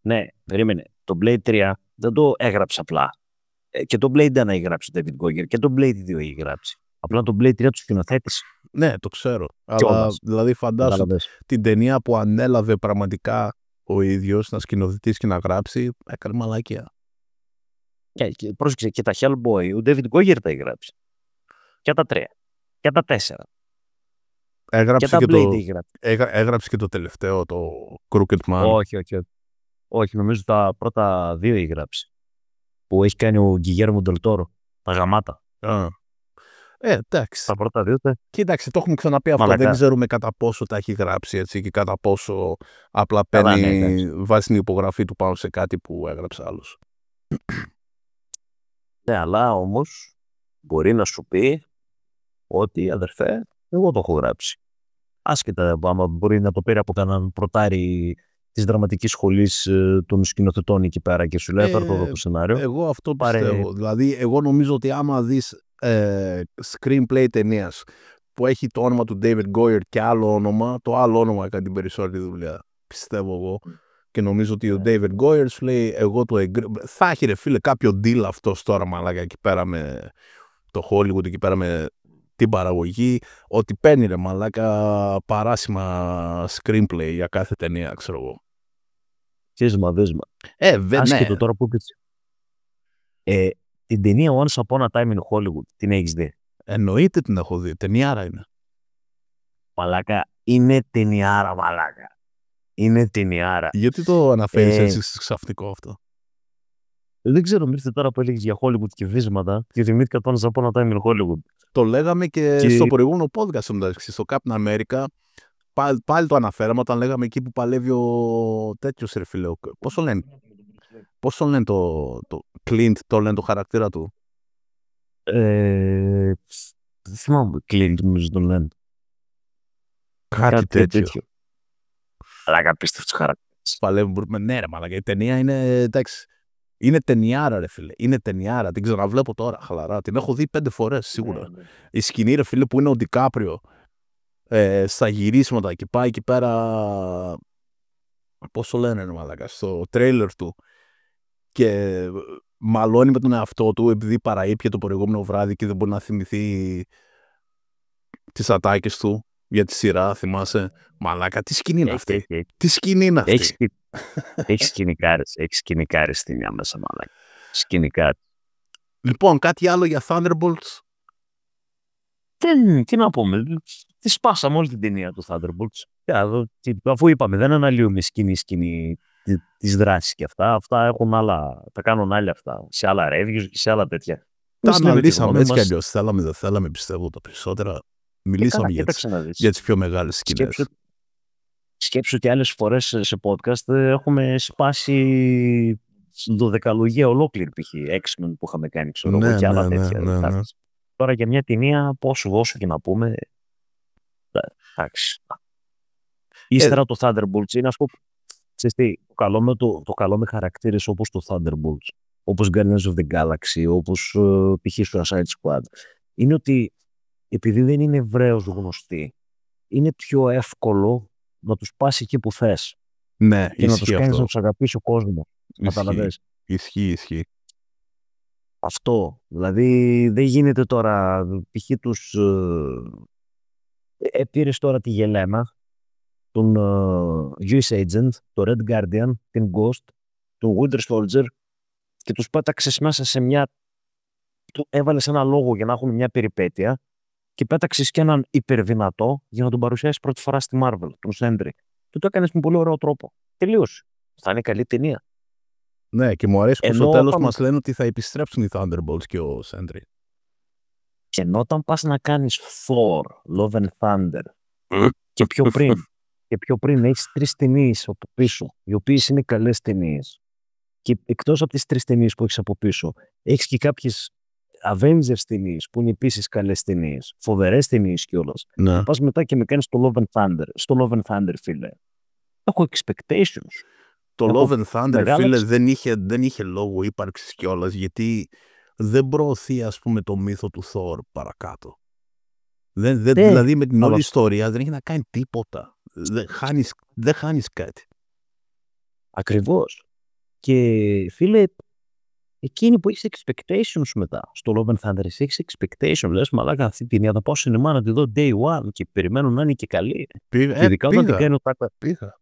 Ναι, περίμενε. Το Blade 3 δεν το έγραψε απλά. Και το Blade 1 έχει γράψει ο David Goyer και το Blade 2 έχει γράψει. Απλά το Blade 3 του σκηνοθέτησε. Ναι, το ξέρω. Αλλά δηλαδή φαντάσου την ταινία που ανέλαβε πραγματικά ο ίδιος να σκηνοθετήσει και να γράψει, έκανε μαλακία. Πρόσεξε, και τα Hellboy, ο David Goyer τα έχει γράψει. Και τα 3. Και τα 4. Έγραψε και το τελευταίο, το Crooked Man. Όχι, νομίζω τα πρώτα 2 έχει γράψει. Που έχει κάνει ο Guillermo del Toro. Τα γαμάτα. Εντάξει. Τα πρώτα 2. Κοίταξε, το έχουμε ξαναπεί αυτό. Δεν ξέρουμε κατά πόσο τα έχει γράψει έτσι και κατά πόσο απλά παίρνει, βάζει την υπογραφή του πάνω σε κάτι που έγραψε άλλος. Ναι, αλλά όμως μπορεί να σου πει ότι αδερφέ, εγώ το έχω γράψει. Άσχετα άμα μπορεί να το πήρε από κανέναν πρωτάρι της δραματικής σχολής των σκηνοθετών εκεί πέρα και σου λέει φέρω το σενάριο. Εγώ αυτό πιστεύω. Δηλαδή, εγώ νομίζω ότι άμα δεις screenplay ταινίας που έχει το όνομα του David Goyer και άλλο όνομα, το άλλο όνομα έκανε την περισσότερη δουλειά. Πιστεύω εγώ. Και νομίζω ότι ο David Goyer σου λέει εγώ το θα έχει ρε φίλε κάποιο deal αυτός τώρα μαλάκα εκεί πέρα με το Hollywood, εκεί πέρα με την παραγωγή, ότι παίρνει ρε μαλάκα παράσιμα screenplay για κάθε ταινία, ξέρω εγώ. Δέσμα. Άσχετο τώρα που είπες. Την ταινία Once Upon a Time in Hollywood, την έχεις δει? Εννοείται την έχω δει, ταινιάρα είναι. Μαλάκα, είναι ταινιάρα μαλάκα. Είναι ταινιάρα. Γιατί το αναφέρεις έτσι ξαφνικό αυτό? Δεν ξέρω, ήρθε τώρα που έλεγες για Hollywood και βίσματα και θυμήθηκα το Once Upon a Time in Hollywood. Το λέγαμε και στο προηγούμενο podcast μεταξύ, στο Captain America. Πάλι το αναφέραμε όταν λέγαμε εκεί που παλεύει ο τέτοιος ρε φίλε. Πώς το λένε το Clint, το λένε το χαρακτήρα του? Δεν θυμάμαι, Clint νομίζω το λένε. Κάτι τέτοιο. Αλλά απίστευτος χαρακτήρας. Παλεύουμε, ναι ρε μαλάκα, η ταινία είναι, εντάξει, είναι ταινιάρα ρε φίλε, είναι ταινιάρα, την ξαναβλέπω τώρα, χαλαρά, την έχω δει 5 φορές σίγουρα. Η σκηνή ρε φίλε που είναι ο Ντικάπριο στα γυρίσματα και πάει εκεί πέρα, πώς το λένε ρε μαλάκα, στο τρέιλερ του και μαλώνει με τον εαυτό του επειδή παραείπια το προηγούμενο βράδυ και δεν μπορεί να θυμηθεί τις ατάκες του για τη σειρά, θυμάσαι? Μαλάκα, τι σκηνή είναι αυτή? Τι σκηνή είναι αυτή? Έχει σκηνικάρες στην μια μέσα, μαλάκα. Σκηνικάρες. Λοιπόν, κάτι άλλο για Thunderbolts? Τι να πούμε, τη σπάσαμε όλη την ταινία του Thunderbolts. Αφού είπαμε, δεν αναλύουμε σκηνή της δράσης και αυτά. Αυτά έχουν άλλα, τα κάνουν άλλοι αυτά. Σε άλλα reviews και σε άλλα τέτοια. Τα αναλύσαμε έτσι κι αλλιώς. Θέλαμε, δεν θέλαμε, πιστεύω τα περισσότερα. Μιλήσαμε για τις πιο μεγάλες σκηνές. Σκέψου ότι άλλες φορές σε podcast έχουμε σπάσει δωδεκαλογία ολόκληρη, π.χ. X-Men που είχαμε κάνει, ξέρω εγώ, και άλλα τέτοια. Ναι. Τώρα για μια ταινία, όσο και να πούμε. Εντάξει. Ύστερα το Thunderbolts είναι, ας πούμε, το καλό με χαρακτήρες όπως το Thunderbolts, όπως Guardians of the Galaxy, όπως π.χ. Suicide Squad, είναι ότι επειδή δεν είναι ευρέως γνωστοί, είναι πιο εύκολο να τους πάσει εκεί που θες. Ναι, και να τους κάνεις να τους αγαπήσει ο κόσμος. Καταλαβαίνεις. Ισχύει. Αυτό. Δηλαδή δεν γίνεται τώρα. Π.χ. τους πήρες τώρα τη Γελένα, τον US Agent, το Red Guardian, την Ghost, τον Winter Soldier και τους πέταξες μέσα σε μια. Έβαλες ένα λόγο για να έχουν μια περιπέτεια και πέταξες και έναν υπερδυνατό για να τον παρουσιάσεις πρώτη φορά στη Marvel, τον Sentry. Και το έκανες με πολύ ωραίο τρόπο. Τελείωσε. Θα είναι καλή ταινία. Ναι, και μου αρέσει που στο τέλος μας λένε ότι θα επιστρέψουν οι Thunderbolts και ο Sentry. Και ενώ όταν πας να κάνεις Thor, Love and Thunder και πιο πριν έχεις 3 ταινίες από πίσω, οι οποίες είναι καλές ταινίες. Και εκτός από τις 3 ταινίες που έχεις από πίσω, έχεις και κάποιες Avengers ταινίες που είναι επίσης καλές ταινίες, φοβερές ταινίες κιόλας. Ναι. Πας μετά και με κάνεις το Love and Thunder. Στο Love and Thunder, φίλε, έχω expectations. Το Love and Thunder, φίλε, δεν είχε λόγο ύπαρξης κιόλας, γιατί δεν προωθεί, ας πούμε, το μύθο του Thor παρακάτω. Δηλαδή με την όλη ιστορία δεν έχει να κάνει τίποτα. Δεν χάνεις κάτι. Ακριβώς. Και φίλε, εκείνη που έχεις expectations μετά. Στο Love and Thunder έχεις expectations. Λες, μαλάκα, αυτή την είδα πάω σινεμά να τη δω day one και περιμένω να είναι και καλή. Και ειδικά όταν την κάνει ο Τάκα. Πήγα.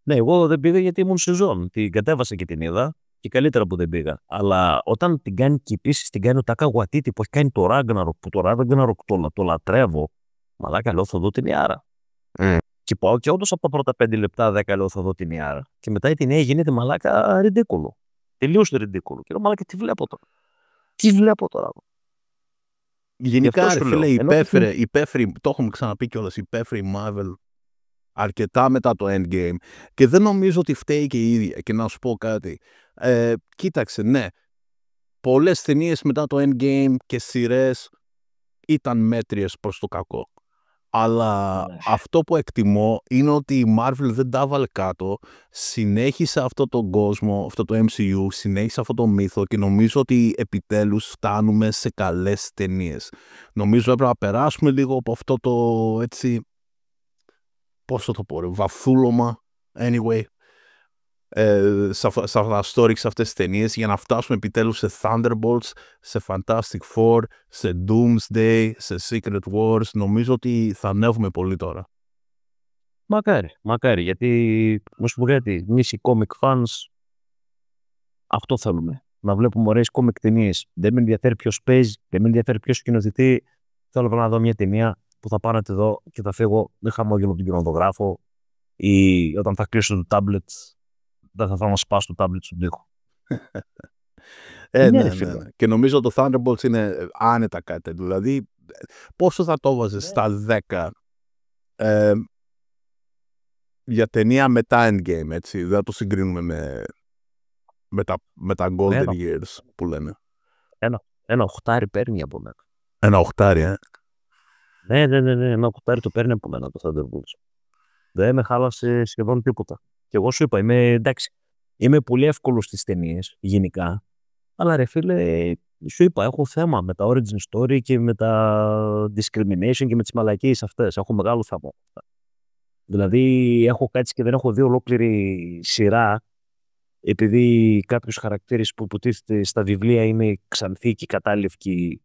Ναι, εγώ δεν πήγα γιατί ήμουν σεζόν. Την κατέβασα και την είδα. Και καλύτερα που δεν πήγα. Αλλά όταν την κάνει και επίσης την κάνει ο Τάκα Γουατίτη που έχει κάνει το Ragnarok, που το Ragnarok το λατρεύω. Μαλάκα, λέω θα δω την Ιάρα. Και πάω και όντως από τα πρώτα 5 λεπτά 10 λέω θα δω την Ιάρα. Και μετά η ταινία γίνεται μαλάκα ριντίκουλο. Τελείως ριντίκουλο. Και λέω μαλάκα τι βλέπω τώρα. Τι βλέπω τώρα. Γενικά, ρε φίλε, υπέφερε, το έχουμε ξαναπεί κιόλας, υπέφερε η Marvel αρκετά μετά το Endgame και δεν νομίζω ότι φταίει και η ίδια. Και να σου πω κάτι. Κοίταξε, ναι. Πολλές ταινίες μετά το Endgame και σειρές ήταν μέτριες προς το κακό. Αλλά αυτό που εκτιμώ είναι ότι η Marvel δεν τα βάλε κάτω, συνέχισε αυτό τον κόσμο, αυτό το MCU, συνέχισε αυτό το μύθο και νομίζω ότι επιτέλους φτάνουμε σε καλές ταινίες. Νομίζω έπρεπε να περάσουμε λίγο από αυτό το έτσι, πώς θα το πω, βαφούλωμα, anyway, σε αυτά τα stories, σε αυτές τις ταινίες για να φτάσουμε επιτέλους σε Thunderbolts, σε Fantastic Four, σε Doomsday, σε Secret Wars. Νομίζω ότι θα ανέβουμε πολύ τώρα. Μακάρι, γιατί μου πω γιατί εμείς οι comic fans αυτό θέλουμε. Να βλέπουμε ωραίες comic ταινίες. Δεν με ενδιαφέρει ποιος παίζει, δεν με ενδιαφέρει ποιος σκηνοθετεί. Θέλω να δω μια ταινία που θα πάω να τη δω και θα φύγω με χαμόγελο από τον κινηματογράφο ή όταν θα κλείσω το tablet. Δεν θα θέλω να σπάσω το tablet στον τοίχο. Ναι. Και νομίζω το Thunderbolts είναι άνετα κάτι. Δηλαδή, πόσο θα το βάζεις στα 10 για ταινία μετά Endgame, έτσι. Δεν θα το συγκρίνουμε με τα Golden Years που λένε. Ένα οχτάρι παίρνει από μένα. Ένα οχτάρι, Ναι, ένα οχτάρι το παίρνει από μένα το Thunderbolts. Δεν με χάλασε σχεδόν τίποτα. Και εγώ σου είπα, είμαι πολύ εύκολος στις ταινίες, γενικά. Αλλά ρε φίλε, σου είπα, έχω θέμα με τα origin story και με τα discrimination και με τις μαλακίες αυτές. Έχω μεγάλο θέμα. Δηλαδή, έχω κάτσει και δεν έχω δει ολόκληρη σειρά, επειδή κάποιους χαρακτήρες που υποτίθεται στα βιβλία είναι ξανθοί και κατάλευκοι,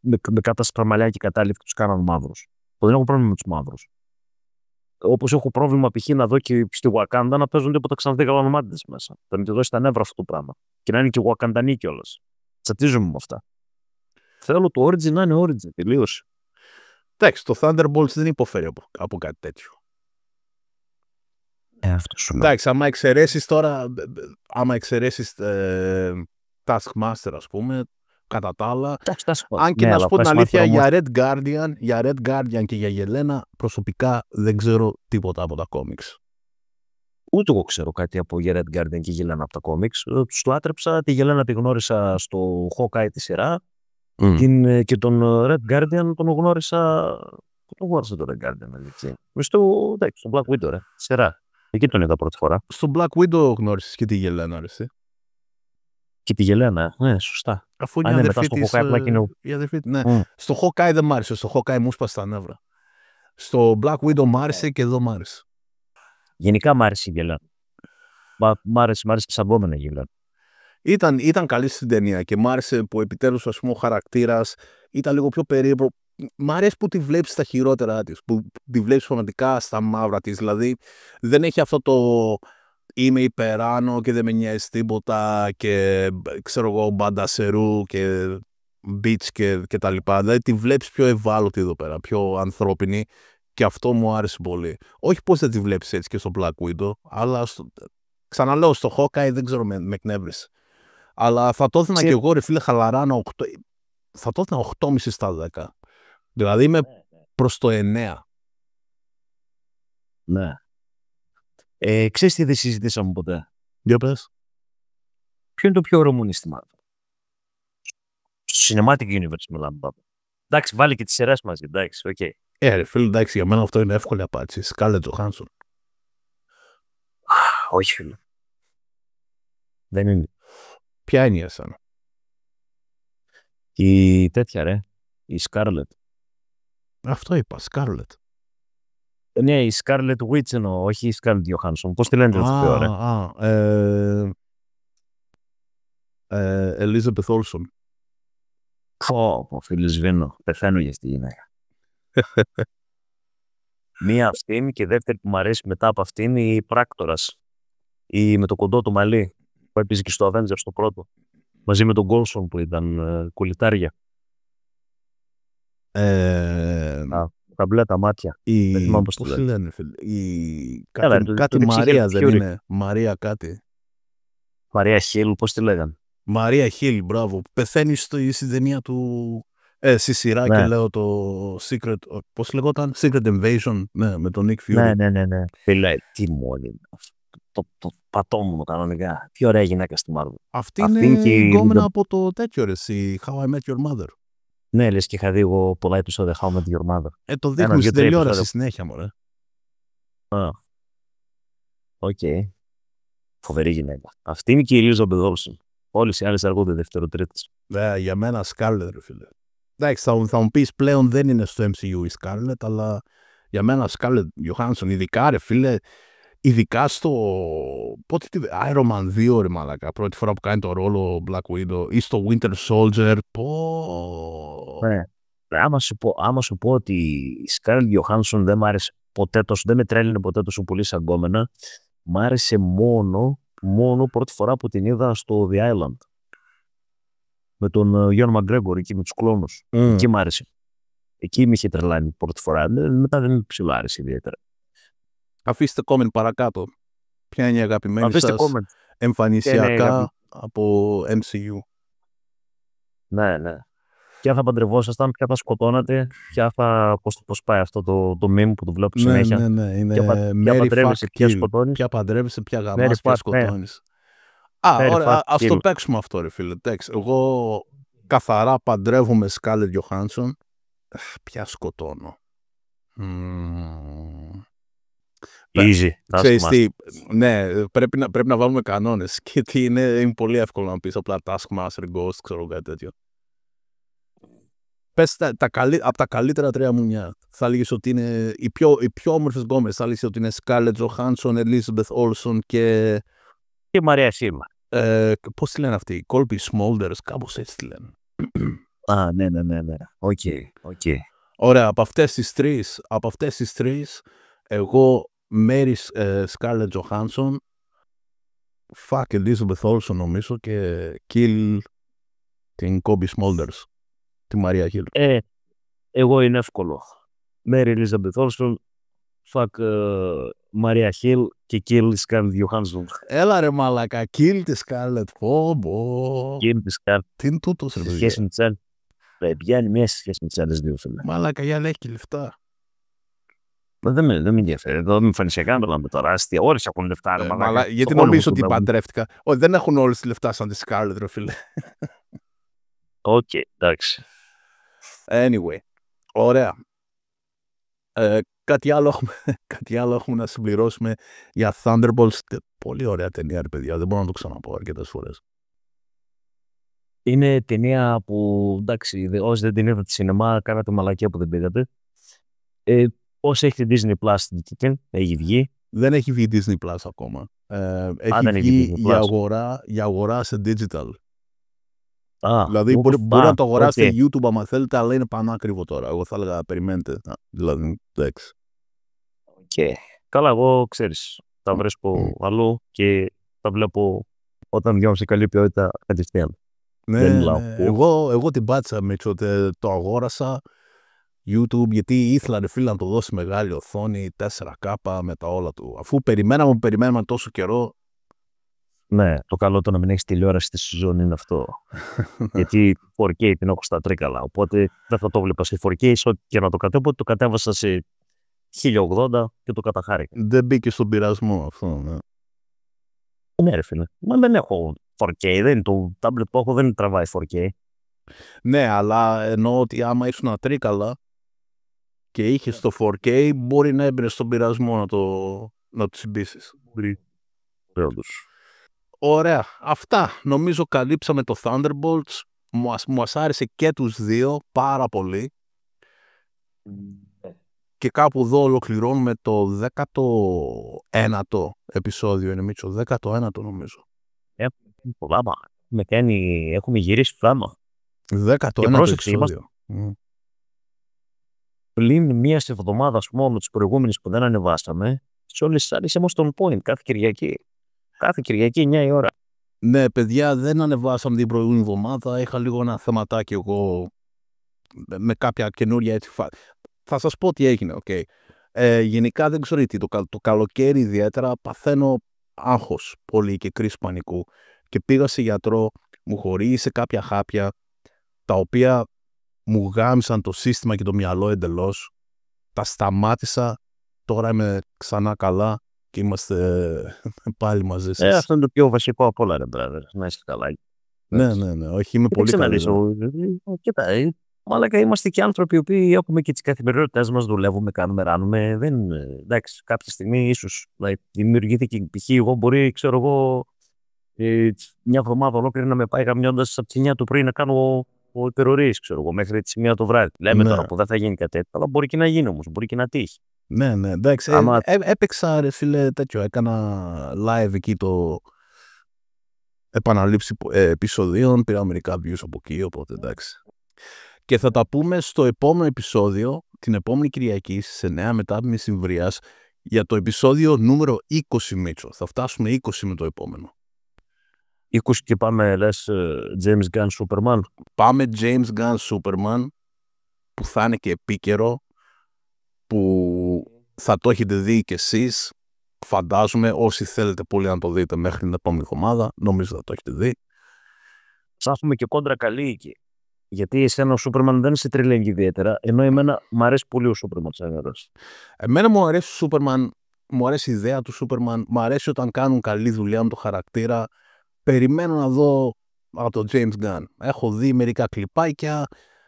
με κάτασπρα μαλλιά και κατάλευκοι τους κάναν μαύρους. Δεν έχω πρόβλημα με τους μαύρους. Όπως έχω πρόβλημα π.χ. να δω και στη Wakanda να παίζουν τίποτα ξανθοί γαλανομάτιδες μέσα. Θα μην τη δώσει τα νεύρα αυτό το πράγμα. Και να είναι και Wakandανοί κιόλας. Τσατίζομαι με αυτά. Θέλω το origin να είναι origin. Τελείωσε. Εντάξει, το Thunderbolts δεν υποφέρει από κάτι τέτοιο. Αυτό σου λέω. Εντάξει, άμα εξαιρέσεις τώρα, Taskmaster, ας πούμε, κατά τα άλλα. Αν και να σου πω την αλήθεια, για Red Guardian και για Γελένα, προσωπικά δεν ξέρω τίποτα από τα κόμιξ. Ούτε εγώ ξέρω κάτι από Red Guardian και Γελένα από τα κόμιξ. Τους λάτρεψα, τη Γελένα τη γνώρισα στο Hawkeye τη σειρά και τον Red Guardian τον γνώρισα. Πού τον γνώρισα τον Red Guardian, έτσι. Στο Black Widow, ρε, σειρά. Εκεί τον είδα πρώτη φορά. Στο Black Widow γνώρισες και τη Γελένα, ρε. Και τη Γελένα, ναι, σωστά. Αφού είναι αδερφή της, ναι. Στο Hawkeye δεν μ' άρεσε, στο Hawkeye μου σπάσε τα νεύρα. Στο Black Widow μ' άρεσε και εδώ μ' άρεσε. Γενικά μ' άρεσε η Γελένα. Μ' άρεσε ψαμπόμενα η Γελένα. Ήταν καλή στην ταινία και μ' άρεσε που επιτέλους, ας πούμε, ο χαρακτήρας ήταν λίγο πιο περίπλοκο. Μ' αρέσει που τη βλέπεις στα χειρότερα της, που τη βλέπεις πραγματικά στα μαύρα της. Δηλαδή δεν έχει αυτό το είμαι υπεράνω και δεν με νοιάζει τίποτα και ξέρω εγώ μπαντασερού και beach και τα λοιπά. Δηλαδή τη βλέπεις πιο ευάλωτη εδώ πέρα, πιο ανθρώπινη και αυτό μου άρεσε πολύ. Όχι πως δεν τη βλέπεις έτσι και στο Black Widow, αλλά ξαναλέω στο Hawkeye δεν ξέρω, με εκνεύρισε. Αλλά θα το έδινα και εγώ, ρε φίλε, χαλαρά θα το έδινα 8,5 στα 10. Δηλαδή είμαι προς το 9. Ναι. Ξέρεις τι δεν συζητήσαμε ποτέ. Για πες. Ποιο είναι το πιο ωραίο μονίστημα. Στο Cinematic Universe μιλάμε πάντα. Εντάξει, βάλει και τις σειρές μαζί, εντάξει, οκ. Ρε φίλε, εντάξει, για μένα αυτό είναι εύκολη απάντηση. Scarlett Johansson. Όχι, φίλε. Δεν είναι. Ποια είναι η εσένα? Η τέτοια, ρε. Η Scarlett. Αυτό είπα, Scarlett. Ναι, η Scarlett Witch εννοώ, όχι η Scarlett Johansson. Πώς τη λένε έτσι πιο ωραία. Elizabeth Olsen. Πω, φίλε σβήνω. Πεθαίνω για αυτή τη γυναίκα. Μία αυτήν και δεύτερη που μου αρέσει μετά από αυτήν είναι η Πράκτορας. Ή με το κοντό του μαλλί που έπαιζε και στο Avengers το πρώτο. Μαζί με τον Γκόλσον που ήταν κουλιτάρια. Τα μπλε τα μάτια. Πώς τη λένε, φίλε. Κάτι Μαρία δεν είναι. Μαρία κάτι. Μαρία Χίλ, πώς τη λέγανε. Μαρία Χίλ, μπράβο. Πεθαίνει στη ταινία του. Στη σειρά και λέω το Secret. Πώς λεγόταν, Secret Invasion. Ναι, με τον Nick Fury. Ναι. Φίλε, τι μόνοι. Το πατόμουν κανονικά. Τι ωραία γυναίκα στη Marvel. Αυτή είναι η γκόμενα από το τέτοιο ρε, η How I Met Your Mother. Ναι, λες και είχα δει εγώ πολλά επεισόδια How I Met Your Mother. Το δείχνουν στην τηλεόραση συνέχεια, μωρέ. Οκ. Φοβερή γυναίκα. Αυτή είναι και η Elizabeth Olsen. Όλες οι άλλες αργούνται δεύτερο-τρίτες. Για μένα Scarlett, ρε φίλε. Εντάξει, θα μου πεις πλέον δεν είναι στο MCU η Scarlett, αλλά για μένα Scarlett Johansson, ειδικά ρε φίλε, ειδικά στο. Πότε Iron Man 2 ρε μαλάκα. Πρώτη φορά που κάνει το ρόλο Black Widow ή στο Winter Soldier. Ναι. Άμα σου πω ότι η Scarlett Johansson δεν μ' άρεσε ποτέ τόσο, δεν με τρέλαινε ποτέ τόσο πολύ σαν γκόμενα. Μ' άρεσε μόνο πρώτη φορά που την είδα στο The Island. Με τον Γιον Μαγκρέγκορ εκεί με τους κλόνους. Εκεί μ' άρεσε. Εκεί με είχε τρελάνει πρώτη φορά. Μετά δεν με ψηλάρεσε ιδιαίτερα. Αφήστε comment παρακάτω. Ποια είναι η αγαπημένη σας εμφανισιακά από MCU. Ναι. Ποια θα παντρευόσασταν, ποια θα σκοτώνατε, ποια θα. Πώς πάει αυτό το meme που το βλέπω συνέχεια. Ναι. Είναι ποια παντρεύεσαι, ποια σκοτώνεις. Ποια παντρεύεσαι, ποια γαμάς, ποια σκοτώνεις. Ωραία, ας το παίξουμε αυτό ρε φίλε. Εγώ καθαρά παντρεύομαι Scarlett Johansson. Ποια σκοτώνω. Easy. Ναι, πρέπει να βάλουμε κανόνες. Γιατί είναι πολύ εύκολο να πεις απλά Taskmaster, Ghost, ξέρω κάτι τέτοιο. Πες από τα καλύτερα τρία μουνιά. Θα έλεγες ότι είναι οι πιο όμορφες γκόμες. Θα έλεγες ότι είναι Scarlett Johansson, Elizabeth Olsen και Μαρία Σίμα. Πώς τη λένε αυτοί, Colby Smulders, κάπως έτσι τη λένε. Ναι. Οκ. Ωραία, από αυτές τις τρεις, εγώ Mary Scarlett Johansson, fuck Elizabeth Olsen νομίζω και kill την Colby Smulders, τη Μαρία Χίλ. Εγώ είναι εύκολο. Mary Elizabeth Olsen, fuck Μαρία Χίλ και kill Scarlett Johansson. Έλα ρε μαλακα, kill τη Scarlett. Kill τη Scarlett. Τι είναι τούτος ρε παιδιά. Σχέση με τις άλλες. Πιάνει μια σχέση με τις άλλες δύο φίλε. Μαλακα, για να έχει και λεφτά. Δεν με ενδιαφέρει. Εδώ με εμφανισιακά να μιλάμε τώρα. Αστεία. Όλες έχουν λεφτά. Γιατί νομίζω ότι παντρεύτηκα. Όχι, δεν έχουν όλες τις λεφτά σαν τη Scarlett, ρε φίλε. Οκ, εντάξει. Anyway, ωραία. Κάτι άλλο έχουμε να συμπληρώσουμε για Thunderbolts. Πολύ ωραία ταινία, ρε παιδιά. Δεν μπορώ να το ξαναπώ αρκετές φορές. Είναι ταινία που, εντάξει, όσοι δεν την είδατε στη σινεμά, κάνατε μαλακία που δεν πήγατε. Όσοι έχει την Disney Plus, έχει βγει. Δεν έχει βγει Disney Plus ακόμα. Έχει βγει για αγορά σε digital. Δηλαδή μπορεί να το αγοράσετε YouTube άμα θέλετε, αλλά είναι πανάκριβο τώρα. Εγώ θα έλεγα περιμένετε. Δηλαδή, εντάξει. Καλά, εγώ ξέρεις, τα βρίσκω αλλού και τα βλέπω όταν βγαίνω σε καλή ποιότητα κατευθείαν. Ναι. Εγώ την πάτησα με το αγόρασα YouTube, γιατί ήθελα ρε φίλε να το δώσει μεγάλη οθόνη 4K με τα όλα του. Αφού περιμέναμε τόσο καιρό. Ναι, το καλό το να μην έχεις τηλεόραση στη σεζόν είναι αυτό. Γιατί 4K την έχω στα τρίκαλα. Οπότε δεν θα το βλέπα σε 4K και να το κατέβω. Οπότε το κατέβασα σε 1080 και το καταχάρηκα. Δεν μπήκε στον πειρασμό αυτό, ναι. Ναι, ρε φίλε. Μα δεν έχω 4K. Το tablet που έχω δεν τραβάει 4K. Ναι, αλλά εννοώ ότι άμα ήσουν τρίκαλα και είχε το 4K, μπορεί να έμπαινε στον πειρασμό να το συμπήσεις. Ωραία. Αυτά. Νομίζω καλύψαμε το Thunderbolts. Μας άρεσε και τους δύο πάρα πολύ. Και κάπου εδώ ολοκληρώνουμε το 19ο επεισόδιο. Είναι Μίτσο, 19ο νομίζω. Πολλά. έχουμε γυρίσει φλάμα. 11ο επεισόδιο. Πλην μία εβδομάδα μόνο τη προηγούμενη που δεν ανεβάσαμε, σε όλες τις άλλες είμαστε on point κάθε Κυριακή. Κάθε Κυριακή 9 η ώρα. Ναι, παιδιά, δεν ανεβάσαμε την προηγούμενη εβδομάδα. Είχα λίγο ένα θεματάκι εγώ με κάποια καινούρια έτσι. Θα σας πω τι έγινε, okay. Γενικά δεν ξέρω τι. Το καλοκαίρι ιδιαίτερα παθαίνω άγχος πολύ και κρίση πανικού. Και πήγα σε γιατρό, μου χορήγησε κάποια χάπια τα οποία μου γάμισαν το σύστημα και το μυαλό εντελώς. Τα σταμάτησα, τώρα είμαι ξανά καλά και είμαστε πάλι μαζί σας. Αυτό είναι το πιο βασικό από όλα, ρε brother. Να είσαι καλά. Ναι, όχι, είμαι πολύ καλά. Κοίτα, μάλακα είμαστε και άνθρωποι οι οποίοι έχουμε και τις καθημερινότητες μας, δουλεύουμε, κάνουμε, ράνουμε. Εντάξει, κάποια στιγμή ίσως δημιουργήθηκε π.χ. εγώ μπορεί, ξέρω εγώ, μια εβδομάδα ολόκληρη να με πάει γαμιώντας από τις 9 το πρωί να κάνω υπερορίες, ξέρω εγώ, μέχρι τις 1 το βράδυ. Λέμε τώρα που δεν θα γίνει κάτι τέτοιο, αλλά μπορεί και να γίνει όμως, μπορεί και να τύχει. Ναι, εντάξει. Έπαιξα, ρε φίλε, τέτοιο. Έκανα live εκεί το επαναλήψη επεισοδίων. Πήρα μερικά views από εκεί, οπότε εντάξει. Και θα τα πούμε στο επόμενο επεισόδιο, την επόμενη Κυριακή, στις 9 μετά μεσημβρίας, για το επεισόδιο νούμερο 20, Μίτσο. Θα φτάσουμε 20 με το επόμενο. 20 και πάμε, λες, James Gunn Superman. Πάμε James Gunn Superman, που θα είναι και επίκαιρο, που θα το έχετε δει κι εσείς, φαντάζομαι, όσοι θέλετε πολύ να το δείτε μέχρι την επόμενη εβδομάδα, νομίζω θα το έχετε δει. Ψάχνουμε και κόντρα καλή εκεί. Γιατί εσένα ο Σούπερμαν δεν σε τρελαίνει ιδιαίτερα, ενώ εμένα μου αρέσει πολύ ο Σούπερμαν σαν ήρωας. Εμένα μου αρέσει ο Σούπερμαν, μου αρέσει η ιδέα του Σούπερμαν, μου αρέσει όταν κάνουν καλή δουλειά με το χαρακτήρα. Περιμένω να δω από τον James Gunn. Έχω δει μερικά κλιπάκια,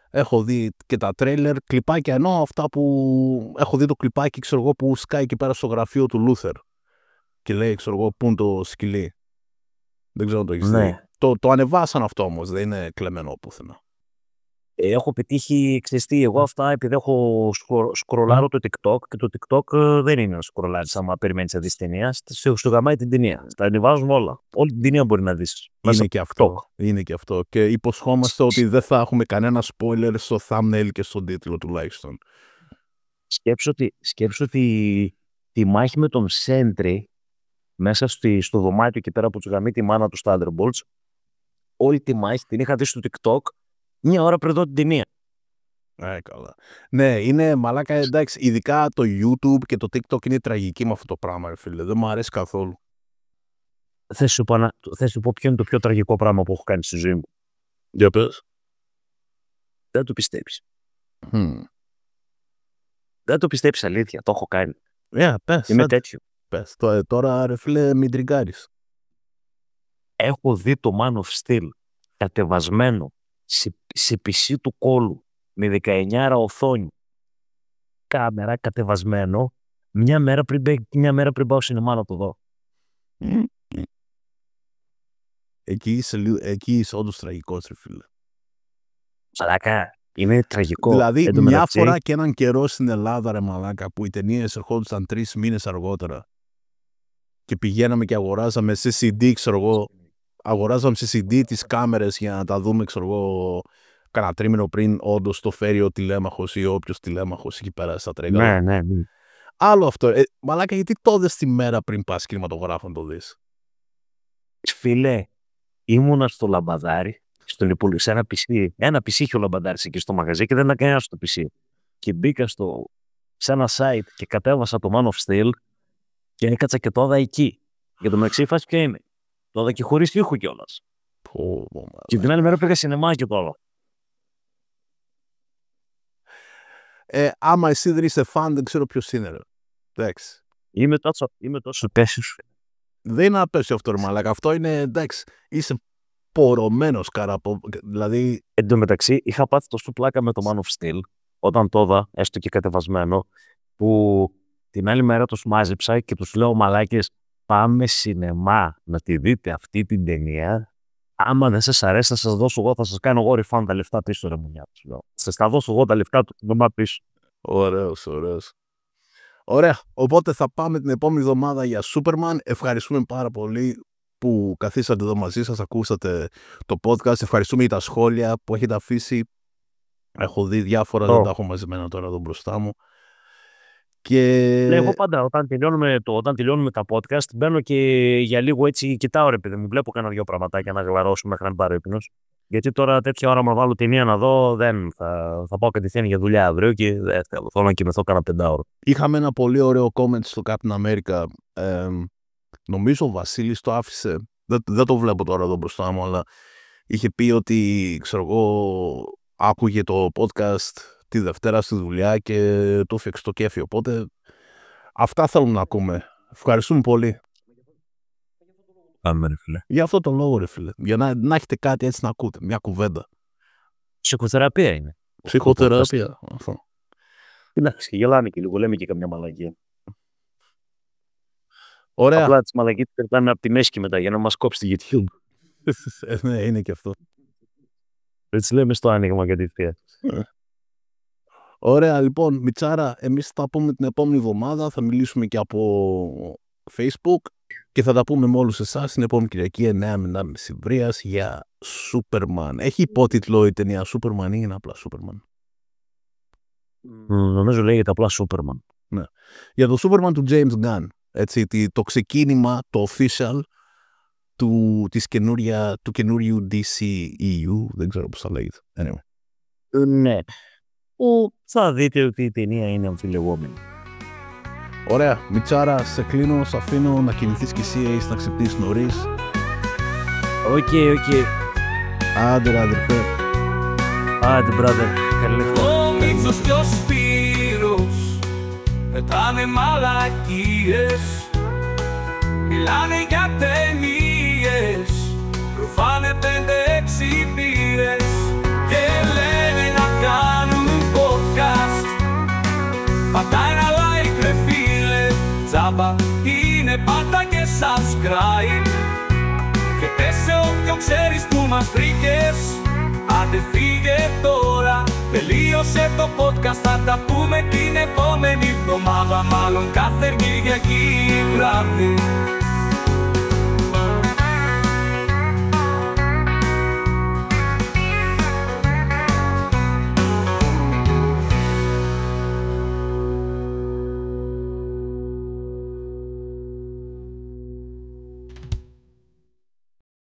έχω δει και τα τρέιλερ, κλιπάκια, ενώ αυτά που έχω δει το κλιπάκι, ξέρω εγώ, που σκάει εκεί πέρα στο γραφείο του Λούθερ και λέει, ξέρω εγώ, πού είναι το σκυλί. Δεν ξέρω αν το έχεις δει. Το ανεβάσαν αυτό όμως, δεν είναι κλεμμένο πουθενά. Έχω πετύχει ξεστή εγώ αυτά επειδή έχω σκρολάρω το TikTok και το TikTok δεν είναι να σκρολάρεις άμα περιμένεις να δεις ταινία. Σου γαμάει την ταινία. Τα ανεβάζουν όλα. Όλη την ταινία μπορεί να δεις. Είναι και αυτό. Και υποσχόμαστε ότι δεν θα έχουμε κανένα spoiler στο thumbnail και στον τίτλο τουλάχιστον. Σκέψου ότι τη μάχη με τον Σέντρι μέσα στο δωμάτιο και πέρα από τους γαμεί τη μάνα του Thunderbolts, όλη τη μάχη την είχα δει στο TikTok μια ώρα πριν δω την ταινία. Καλά. Ναι, είναι μαλάκα, εντάξει, ειδικά το YouTube και το TikTok είναι τραγική με αυτό το πράγμα, φίλε. Δεν μου αρέσει καθόλου. Θα σου πω ποιο είναι το πιο τραγικό πράγμα που έχω κάνει στη ζωή μου. Για πες. Δεν το πιστέψεις. Δεν το πιστέψεις, αλήθεια. Το έχω κάνει. Πες. Είμαι τέτοιο. Πες. Τώρα, ρε φίλε, μην τριγκάρεις. Έχω δει το Man of Steel κατεβασμένο σε PC του κόλου με 19 οθόνη, κάμερα, κατεβασμένο μια μέρα πριν πάω σινεμά να το δω. Εκεί είσαι όντως τραγικός, ρε φίλε. Μαλάκα, είναι τραγικό. Δηλαδή, μια φορά και έναν καιρό στην Ελλάδα, ρε μαλάκα, που οι ταινίες ερχόντουσαν 3 μήνες αργότερα και πηγαίναμε και αγοράζαμε σε CD, ξέρω εγώ, αγοράζαμε σε CD τις κάμερες για να τα δούμε, ξέρω εγώ, κανένα τρίμηνο πριν όντως το φέρει ο τηλέμαχος ή όποιος τηλέμαχος εκεί πέρα στα τρέγαλα. Ναι. Άλλο αυτό. Μαλάκα, γιατί το δες τη μέρα πριν πας κινηματογράφο να το δεις? Φίλε, ήμουνα στο λαμπαδάρι, σε ένα PC. Ένα PC είχε ο λαμπαδάρις εκεί στο μαγαζί και δεν έκανα στο PC. Και μπήκα σε ένα site και κατέβασα το Man of Steel και έκατσα και τώρα εκεί. Για το μεταξύ φάση ποια είναι. Τώρα και χωρίς ήχο κιόλας. Και την άλλη μέρα πήγα σινεμά και τώρα. Άμα εσύ δεν είσαι φαν, δεν ξέρω ποιος είναι, ρε. Εντάξει. Είμαι τόσο απέσιος. Δεν είναι απέσιο αυτό, ρε μαλάκα. Αυτό είναι, εντάξει, είσαι πορωμένος καραπό. Δηλαδή... Εν τω μεταξύ, είχα πάθει τόσο πλάκα με το Man of Steel, όταν το είδα, έστω και κατεβασμένο, που την άλλη μέρα τους μάζεψα και τους λέω, μαλάκες, πάμε σινεμά να τη δείτε αυτή την ταινία. Άμα δεν σας αρέσει, θα σας δώσω εγώ, θα σας κάνω εγώ refund τα λεφτά πίσω, ρε μουνιά. Σας τα δώσω εγώ τα λεφτά του δωμά πίσω. Ωραίος. Ωραία. Οπότε θα πάμε την επόμενη εβδομάδα για Superman. Ευχαριστούμε πάρα πολύ που καθίσατε εδώ μαζί σας, ακούσατε το podcast. Ευχαριστούμε για τα σχόλια που έχετε αφήσει. Έχω δει διάφορα, δεν τα έχω μαζεμένα τώρα εδώ μπροστά μου. Και... Εγώ πάντα όταν τελειώνουμε τα podcast μπαίνω και για λίγο έτσι κοιτάω ρε παιδί μου, βλέπω κάνα δυο πραγματάκια να γλαρώσω μέχρι να πάρω ύπνος. Γιατί τώρα τέτοια ώρα, μα βάλω ταινία να δω, δεν θα πάω κατευθείαν για δουλειά αύριο και δεν θέλω να κοιμηθώ κάνα 5 ώρο. Είχαμε ένα πολύ ωραίο comment στο Captain America. Νομίζω ο Βασίλης το άφησε. Δεν το βλέπω τώρα εδώ μπροστά μου, αλλά είχε πει ότι, ξέρω εγώ, άκουγε το podcast τη Δευτέρα στη δουλειά και το έφτιαξε το κέφι. Οπότε αυτά θέλουμε να ακούμε. Ευχαριστούμε πολύ. Πάμε, ρε φίλε. Για αυτό το λόγο, ρε φίλε. Για να έχετε κάτι έτσι να ακούτε. Μια κουβέντα. Ψυχοθεραπεία είναι. Ψυχοθεραπεία. Αυτό. Εντάξει, γελάμε και λίγο. Λέμε και καμιά μαλακία. Ωραία. Απλά τις μαλακίες περνάμε από τη μέση και μετά για να μας κόψει τη YouTube. Ναι, είναι και αυτό. Έτσι λέμε στο άνοιγμα για τη θεία. Ωραία, λοιπόν, Μιτσάρα, εμείς θα τα πούμε την επόμενη εβδομάδα. Θα μιλήσουμε και από Facebook και θα τα πούμε με όλους εσάς την επόμενη Κυριακή 9 με 9.30 Βρίας για Superman. Έχει υπότιτλο η ταινία Superman ή είναι απλά Superman? Νομίζω λέγεται απλά Superman. Ναι. Για το Superman του James Gunn. Έτσι, το ξεκίνημα, το official του καινούριου DCEU. Δεν ξέρω πώς θα λέγεται. Anyway. Ναι. Θα δείτε ότι η ταινία είναι αμφιλεγόμενη. Ωραία. Μιτσάρα, σε κλείνω, σε αφήνω να κοιμηθείς κι εσύ, έχεις να ξυπνήσεις νωρίς. Οκ. Άντε ρε αδερφέ. Άντε brother. Καλή νύχτα. Ο Μίτσος και ο Σπύρος πετάνε μαλακίες, μιλάνε για ταινίες, ρουφάνε 5-6 μπύρες και λένε να κάνουν podcast. Πατάει ένα like ρε φίλε, τζάμπα είναι, πάτα και subscribe και πες σε όποιον ξέρεις που μας βρήκες. Άντε φύγε τώρα, τελείωσε το podcast, θα τα πούμε την επόμενη εβδομάδα, μάλλον κάθε Κυριακή βράδυ.